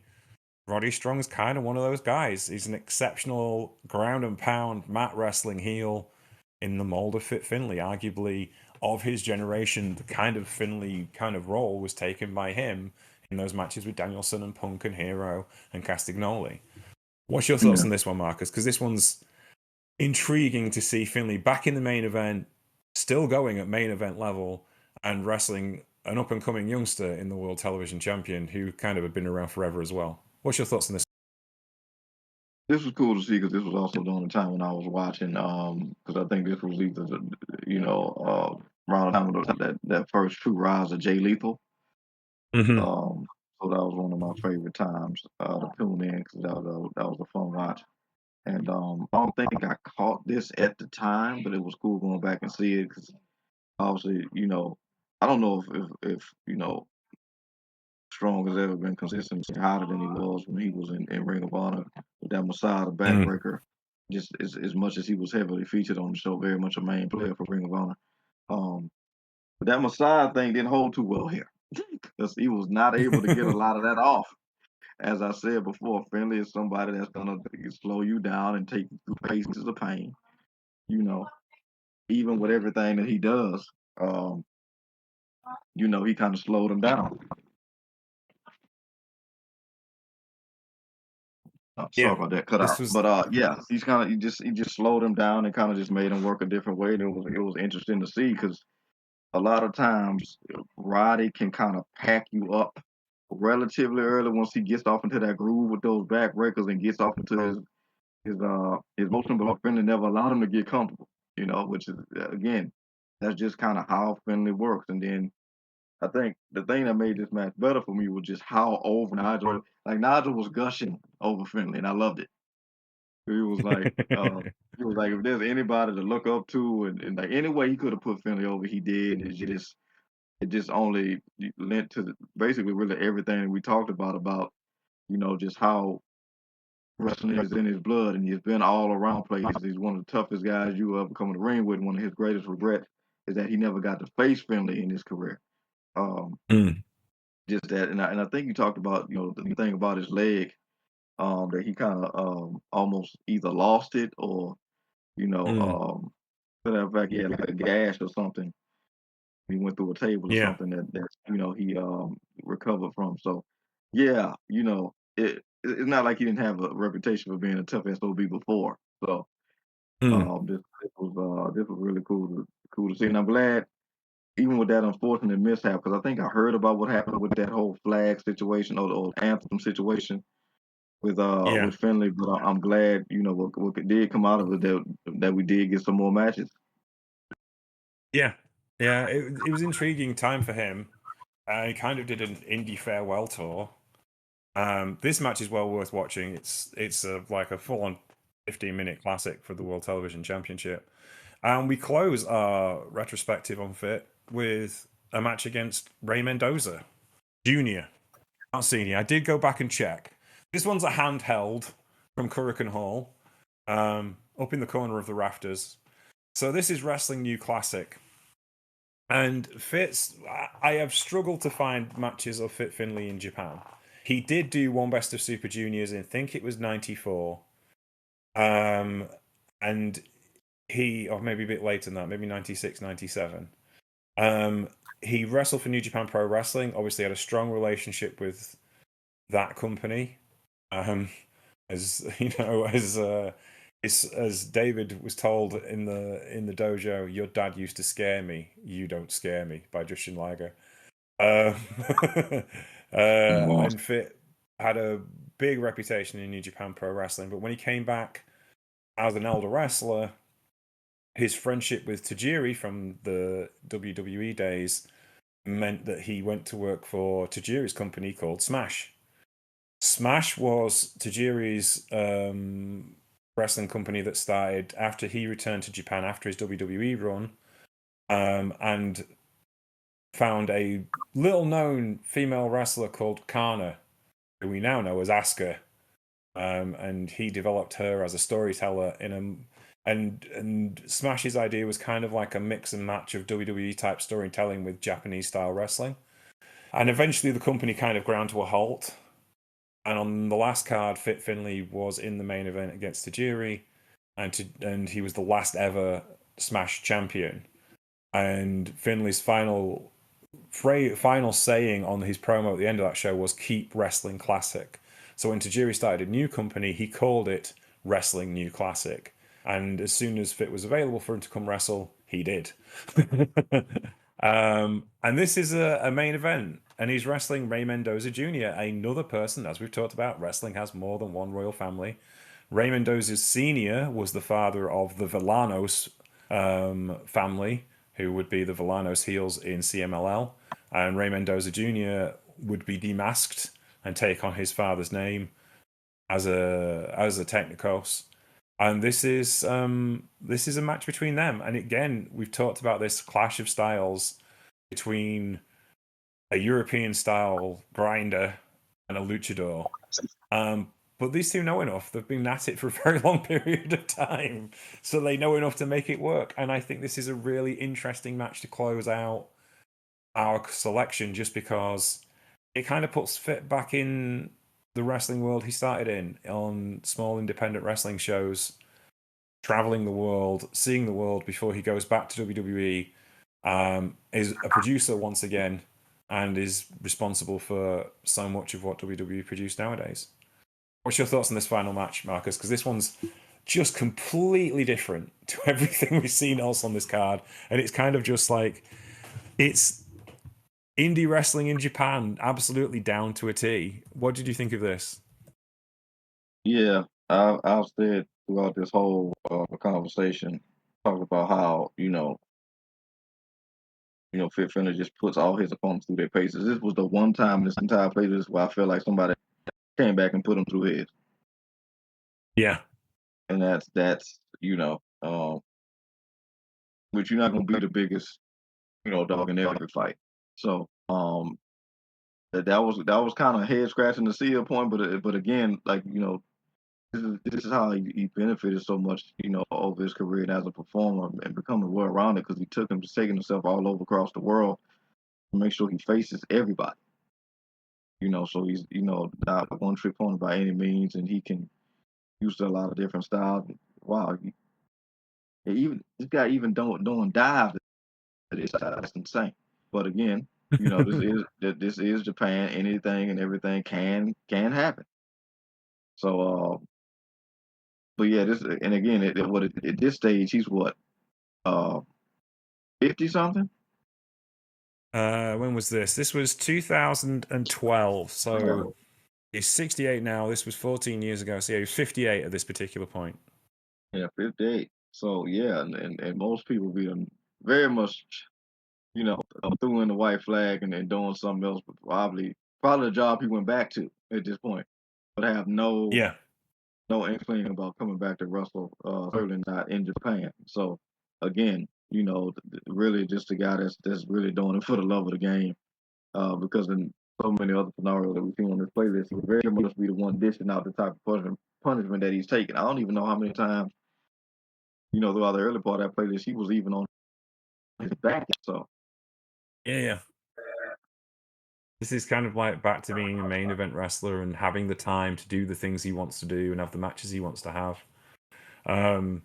Roddy Strong's kind of one of those guys. He's an exceptional ground and pound mat wrestling heel in the mold of Fit Finlay. Arguably, of his generation, the kind of Finlay kind of role was taken by him in those matches with Danielson and Punk and Hero and Castagnoli. What's your thoughts yeah. on this one, Marcus? Because this one's intriguing to see Finlay back in the main event, still going at main event level, and wrestling an up and coming youngster in the World Television Champion who kind of had been around forever as well. What's your thoughts on this? This was cool to see because this was also during the time when I was watching. Because I think this was either around the time of that first true rise of Jay Lethal. Mm-hmm. So that was one of my favorite times to tune in because that was a fun watch. And I don't think I caught this at the time, but it was cool going back and see it because obviously, I don't know if Strong has ever been consistently hotter than he was when he was in Ring of Honor with that Messiah the Mm. Backbreaker. Just as much as he was heavily featured on the show, very much a main player for Ring of Honor. But that Messiah thing didn't hold too well here because he was not able to get a lot of that off. As I said before, Finlay is somebody that's gonna slow you down and take you through phases of pain. You know, even with everything that he does. he kind of slowed him down. Sorry Yeah, about that, cut this out. was But yeah, he just slowed him down and kind of just made him work a different way. And it was interesting to see because a lot of times Roddy can kind of pack you up relatively early once he gets off into that groove with those back breakers and gets off into his motion, but Finley never allowed him to get comfortable. Which is again, that's just kind of how Finley works. And then I think the thing that made this match better for me was just how over Nigel, like Nigel was gushing over Finley, and I loved it. He was like, if there's anybody to look up to, and like any way he could have put Finley over, he did. It just only lent to basically really everything we talked about just how wrestling is in his blood, and he's been all around places. He's one of the toughest guys you ever come in the ring with. One of his greatest regrets is that he never got to face Finley in his career. Um, Mm, just that, and I think you talked about the thing about his leg, that he kind of almost either lost it or mm, for that fact he had like a gash or something. He went through a table or yeah. something that he recovered from. So yeah, it's not like he didn't have a reputation for being a tough SOB before. So Mm, this was really cool to see, and I'm glad even with that unfortunate mishap because I think I heard about what happened with that whole flag situation or anthem situation yeah. with Finley, but I'm glad what did come out of it that we did get some more matches. Yeah. Yeah. It was intriguing time for him. He kind of did an indie farewell tour. This match is well worth watching. It's like a full on 15-minute classic for the World Television Championship. And we close our retrospective on Fit with a match against Ray Mendoza Jr., not Senior. I did go back and check. This one's a handheld from Hurricane Hall, up in the corner of the rafters. So this is Wrestling New Classic. And Fitz, I have struggled to find matches of Fit Finlay in Japan. He did do one Best of Super Juniors in, I think it was 94. And or maybe a bit later than that, maybe 96, 97. He wrestled for New Japan Pro Wrestling, obviously had a strong relationship with that company. As you know, as David was told in the dojo, your dad used to scare me. You don't scare me, by Justin Liger. Um, Wow. and Fit had a big reputation in New Japan Pro Wrestling, but when he came back as an elder wrestler, his friendship with Tajiri from the WWE days meant that he went to work for Tajiri's company called Smash. Smash was Tajiri's wrestling company that started after he returned to Japan after his WWE run, and found a little known female wrestler called Kana, who we now know as Asuka. And he developed her as a storyteller and Smash's idea was kind of like a mix and match of WWE type storytelling with Japanese style wrestling. And eventually the company kind of ground to a halt. And on the last card, Fit Finlay was in the main event against Tajiri, and he was the last ever Smash champion. And Finlay's final saying on his promo at the end of that show was "Keep Wrestling Classic." So when Tajiri started a new company, he called it Wrestling New Classic. And as soon as Fit was available for him to come wrestle, he did. And this is a main event, and he's wrestling Ray Mendoza Jr., another person, as we've talked about, wrestling has more than one royal family. Ray Mendoza Sr. was the father of the Villanos family, who would be the Villanos heels in CMLL, and Ray Mendoza Jr. would be demasked and take on his father's name as a Technicos. And this is a match between them. And again, we've talked about this clash of styles between a European style grinder and a luchador. But these two know enough. They've been at it for a very long period of time. So they know enough to make it work. And I think this is a really interesting match to close out our selection just because it kind of puts Fit back in the wrestling world he started in, on small independent wrestling shows, traveling the world, seeing the world before he goes back to WWE is a producer once again, and is responsible for so much of what WWE produce nowadays. What's your thoughts on this final match, Marcus? Because this one's just completely different to everything we've seen else on this card, and it's kind of just like it's indie wrestling in Japan, absolutely down to a T. What did you think of this? Yeah, I've said throughout this whole conversation, talk about how Fit Finlay just puts all his opponents through their paces. This was the one time in this entire playlist where I feel like somebody came back and put him through his, Yeah. and that's which you're not gonna be the biggest dog in every fight. So that was kind of head scratching to see a point, but again, like this is how he benefited so much, over his career and as a performer and becoming well rounded because he took him to taking himself all over across the world to make sure he faces everybody. So he's not a one trick pony by any means, and he can use a lot of different styles. Wow, even this guy even doing dives. That's insane. But again, this is Japan. Anything and everything can happen. So, but yeah, this and again, at this stage, he's what 50 something. When was this? This was 2012. So So, he's 68 now. This was 14 years ago. So yeah, he was 58 at this particular point. yeah, 58. So yeah, and most people be very much threw in the white flag and doing something else, but probably the job he went back to at this point, but have Yeah. no inkling about coming back to wrestle, certainly not in Japan. So again, really just a guy that's really doing it for the love of the game. Because in so many other scenarios that we've seen on this playlist, he would very much be the one dishing out the type of punishment that he's taking. I don't even know how many times, throughout the early part of that playlist, he was even on his back. So Yeah. This is kind of like back to being a main event wrestler and having the time to do the things he wants to do and have the matches he wants to have. And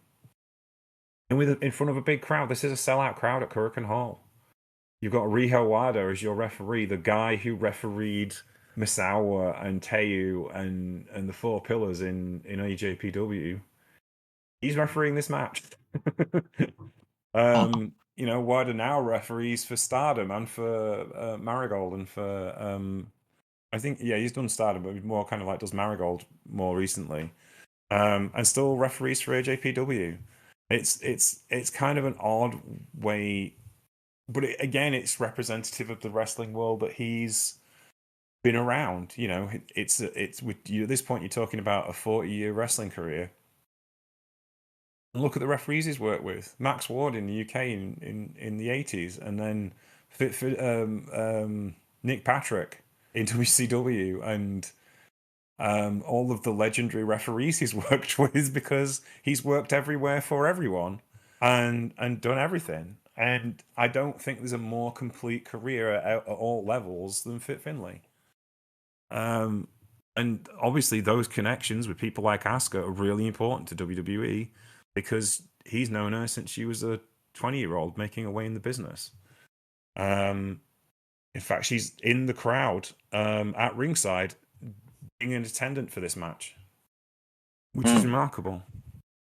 in front of a big crowd, this is a sellout crowd at Kurikan Hall. You've got Riho Wada as your referee, the guy who refereed Misawa and Teu and the Four Pillars in AJPW. He's refereeing this match. Wada now referees for Stardom and for Marigold and for I think he's done Stardom, but more kind of like does Marigold more recently, and still referees for AJPW. It's kind of an odd way, but again, it's representative of the wrestling world that he's been around. It's with you at this point. You're talking about a 40-year wrestling career. And look at the referees he's worked with: Max Ward in the UK in the 80s, and then Nick Patrick in WCW, and all of the legendary referees he's worked with, because he's worked everywhere for everyone and done everything. And I don't think there's a more complete career at all levels than Fit Finlay. And obviously those connections with people like Asuka are really important to WWE because he's known her since she was a 20-year-old making her way in the business. In fact, she's in the crowd at ringside being an attendant for this match, which is remarkable.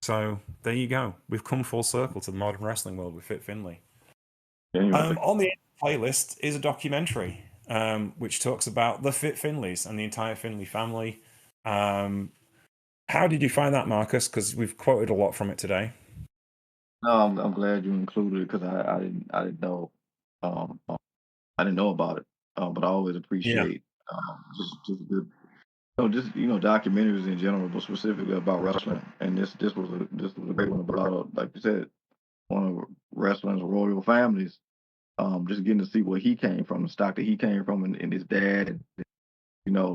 So there you go. We've come full circle to the modern wrestling world with Fit Finlay. On the playlist is a documentary which talks about the Fit Finlays and the entire Finlay family. How did you find that, Marcus? Because we've quoted a lot from it today. No, I'm glad you included it because I didn't know I didn't know about it. But I always appreciate just good documentaries in general, but specifically about wrestling. And this was a great one about, like you said, one of wrestling's royal families. Just getting to see where he came from, the stock that he came from, and his dad, and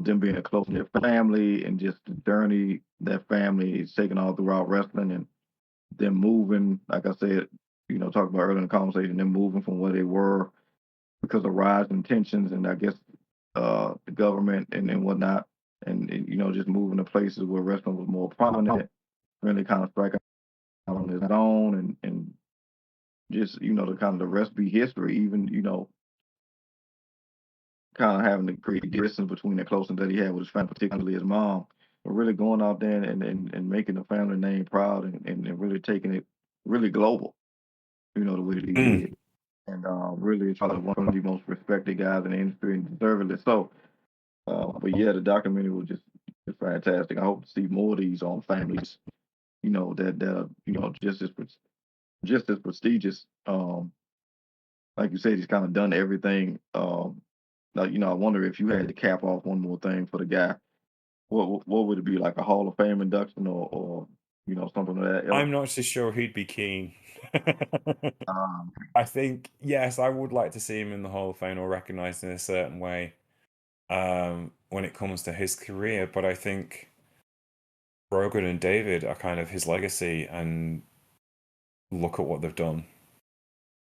them being a close knit family, and just the journey that family is taking all throughout wrestling, and them moving, like I said, talking about earlier in the conversation, them moving from where they were because of rising tensions and I guess the government and whatnot, and just moving to places where wrestling was more prominent, really kind of striking out on his own, and just the kind of the recipe history, even kind of having to create distance between the closeness that he had with his family, particularly his mom, but really going out there and making the family name proud and really taking it really global, the way that he Mm. did. And really, it's probably one of the most respected guys in the industry and deservedly so. But yeah, the documentary was just fantastic. I hope to see more of these on families, that are, just as prestigious. Like you said, he's kind of done everything. Like, I wonder if you had to cap off one more thing for the guy, what would it be, like a Hall of Fame induction or something of that ilk? I'm not so sure he'd be keen. Um, I think, yes, I would like to see him in the Hall of Fame or recognized in a certain way when it comes to his career, but I think Brogan and David are kind of his legacy, and look at what they've done.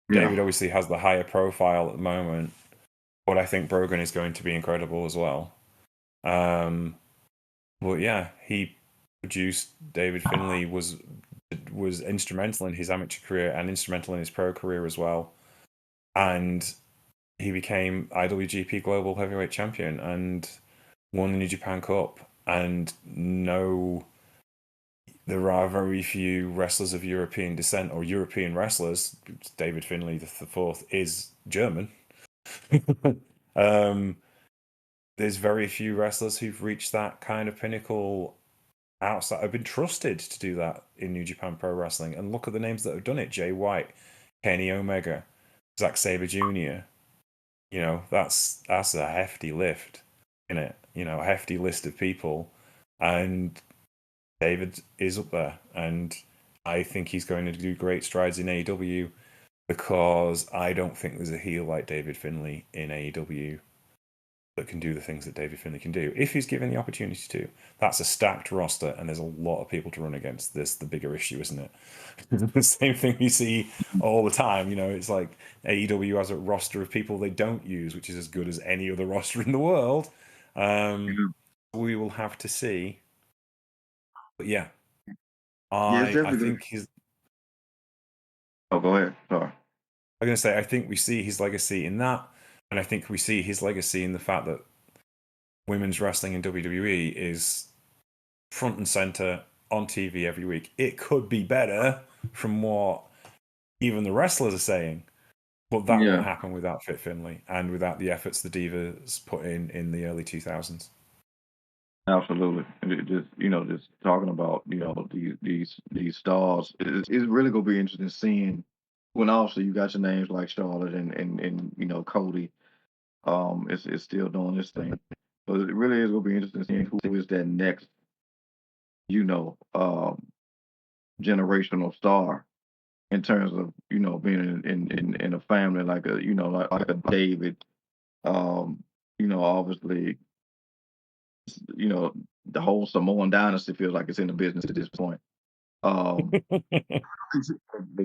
yeah, David obviously has the higher profile at the moment, but I think Brogan is going to be incredible as well. Um, but yeah, he produced David Finlay was instrumental in his amateur career and instrumental in his pro career as well. And he became IWGP Global Heavyweight Champion and won the New Japan Cup. And no, there are very few wrestlers of European descent or European wrestlers. David Finlay the fourth is German. um, there's very few wrestlers who've reached that kind of pinnacle outside. I've been trusted to do that in New Japan Pro Wrestling, and look at the names that have done it: Jay White, Kenny Omega, Zack Sabre Jr. That's a hefty lift in it. A hefty list of people, and David is up there, and I think he's going to do great strides in AEW because I don't think there's a heel like David Finlay in AEW that can do the things that David Finlay can do if he's given the opportunity to. That's a stacked roster, and there's a lot of people to run against. This the bigger issue, isn't it? The same thing we see all the time. It's like AEW has a roster of people they don't use, which is as good as any other roster in the world. yeah, We will have to see. But yeah, yeah, it's I definitely good. think he's. Oh, go ahead. Sorry. I'm going to say I think we see his legacy in that, and I think we see his legacy in the fact that women's wrestling in WWE is front and center on TV every week. It could be better from what even the wrestlers are saying, but that won't Yeah. happen without Fit Finlay and without the efforts the Divas put in the early 2000s. Absolutely. And just talking about, these stars, it's really gonna be interesting seeing when also you got your names like Charlotte and Cody, it's still doing this thing. But it really is gonna be interesting seeing who is that next, you know, um, generational star in terms of, being in a family like like a David, obviously, you know, the whole Samoan dynasty feels like it's in the business at this point. Um,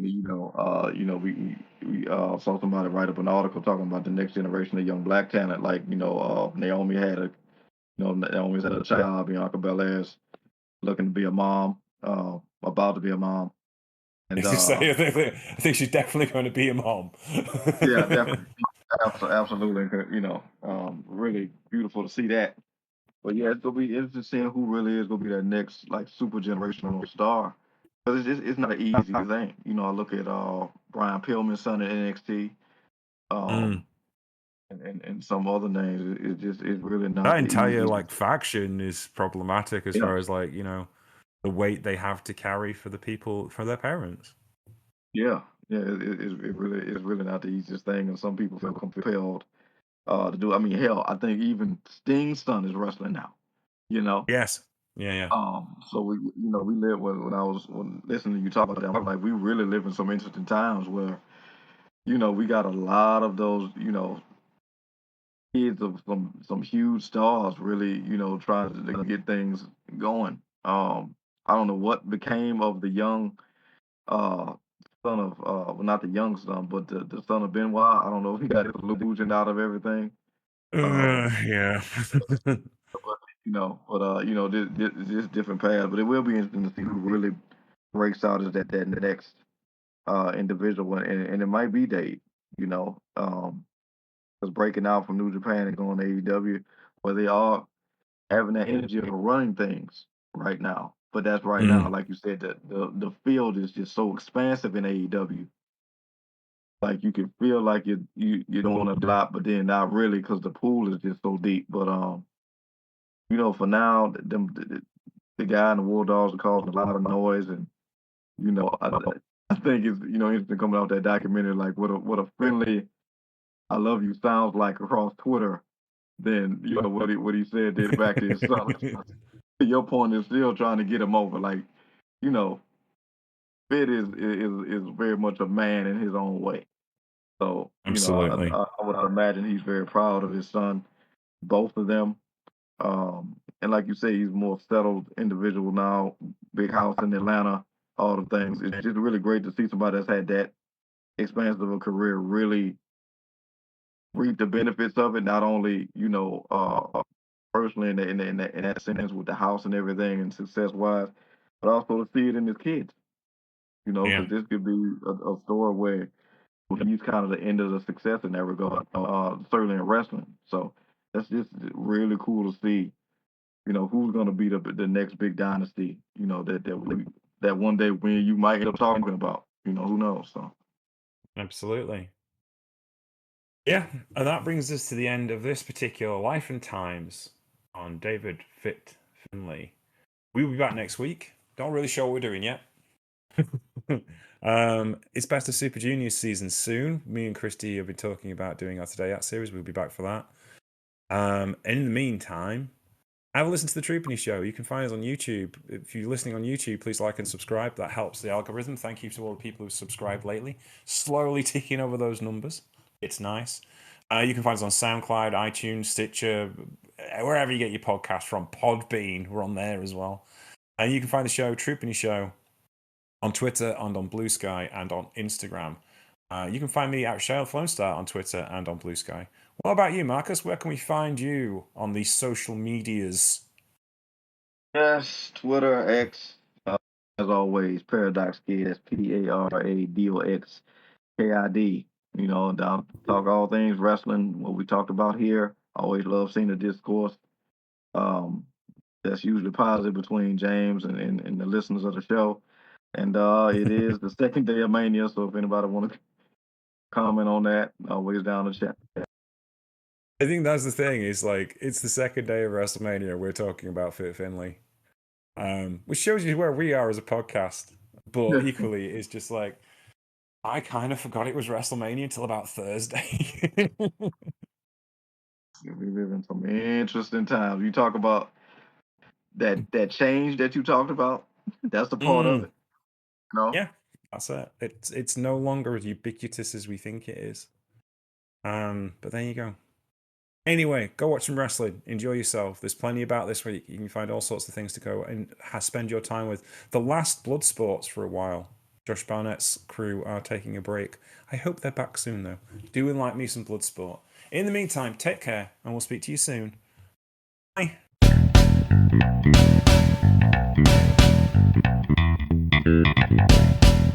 we saw somebody write up an article talking about the next generation of young black talent. Like, Naomi's had a child, Bianca Belair's looking to be a mom, about to be a mom, and I think she's definitely going to be a mom. yeah, definitely, absolutely, really beautiful to see that. But yeah, it's gonna be interesting seeing who really is gonna be that next like super generational star. Because it's not an easy thing. I look at Brian Pillman's son in NXT, Mm. um, and some other names. It's really not That the entire easiest. like faction is problematic as Yeah, far as like the weight they have to carry for the people for their parents. yeah, yeah. It really not the easiest thing, and some people feel compelled to do. I mean, hell, I think even Sting's son is wrestling now. You know. Yes. Yeah, yeah. So we live when I was when listening to you talk about that, I'm like, we really live in some interesting times where, we got a lot of those, kids of some huge stars really, trying to get things going. I don't know what became of the young uh son of well, not the young son, but the son of Benoit. I don't know if he got his illusion out of everything. Uh, Yeah. but this different paths. But it will be interesting to see who really breaks out as that next. individual, and it might be Dave, you know, because breaking out from New Japan and going to AEW, where they are having that energy of running things right now. But that's right now, Mm. like you said, the field is just so expansive in AEW. Like you can feel like you don't want to drop, but then not really because the pool is just so deep. But you know, for now, the guy in the War Dogs are causing a lot of noise, and you know, I think it's interesting coming out that documentary, like what a friendly "I love you" sounds like across Twitter. Then you know what he said then back to his son. Your point is still trying to get him over. Like you know, Fit is very much a man in his own way. So you know, Absolutely. I would imagine he's very proud of his son, both of them. And like you say, he's a more settled individual now, big house in Atlanta, all the things. It's just really great to see somebody that's had that expansive of a career really reap the benefits of it. Not only personally in that sense with the house and everything and success wise, but also to see it in his kids. You know, Yeah. because this could be a story where he's kind of the end of the success in that regard, certainly in wrestling. So that's just really cool to see. You know, who's going to be the next big dynasty? You know that one day when you might end up talking about. You know, who knows? So Absolutely. Yeah, and that brings us to the end of this particular Life and Times on David Fit Finlay. We'll be back next week. Not really sure what we're doing yet. It's Best of Super Juniors season soon. Me and Christy have been talking about doing our Today At series. We'll be back for that. And in the meantime, have a listen to the Troopany Show. You can find us on YouTube. If you're listening on YouTube, please like and subscribe. That helps the algorithm. Thank you to all the people who've subscribed lately. Slowly ticking over those numbers. It's nice. You can find us on SoundCloud, iTunes, Stitcher, wherever you get your podcast from. Podbean, we're on there as well. And you can find the show, Troopany Show, on Twitter and on Blue Sky and on Instagram. You can find me at Shale Flonestar on Twitter and on Blue Sky. What about you, Marcus? Where can we find you on the social medias? yes, Twitter, X, as always, Paradox Kid. That's PARADOXKID. You know, down talk all things wrestling. What we talked about here. Always love seeing the discourse. Um, that's usually positive between James and the listeners of the show. And it is the second day of Mania, so if anybody want to comment on that, always down the chat. I think that's the thing. Is like it's the second day of WrestleMania. We're talking about Fit Finlay, which shows you where we are as a podcast. But equally, it's just like I kind of forgot it was WrestleMania until about Thursday. We live in some interesting times. You talk about that change that you talked about. That's the part of Mm, it. You know. yeah, that's it. It's no longer as ubiquitous as we think it is. But there you go. Anyway, go watch some wrestling. Enjoy yourself. There's plenty about this week. You can find all sorts of things to go and spend your time with. The last Bloodsports for a while. Josh Barnett's crew are taking a break. I hope they're back soon, though. Do like me some Bloodsport. In the meantime, take care, and we'll speak to you soon. Bye.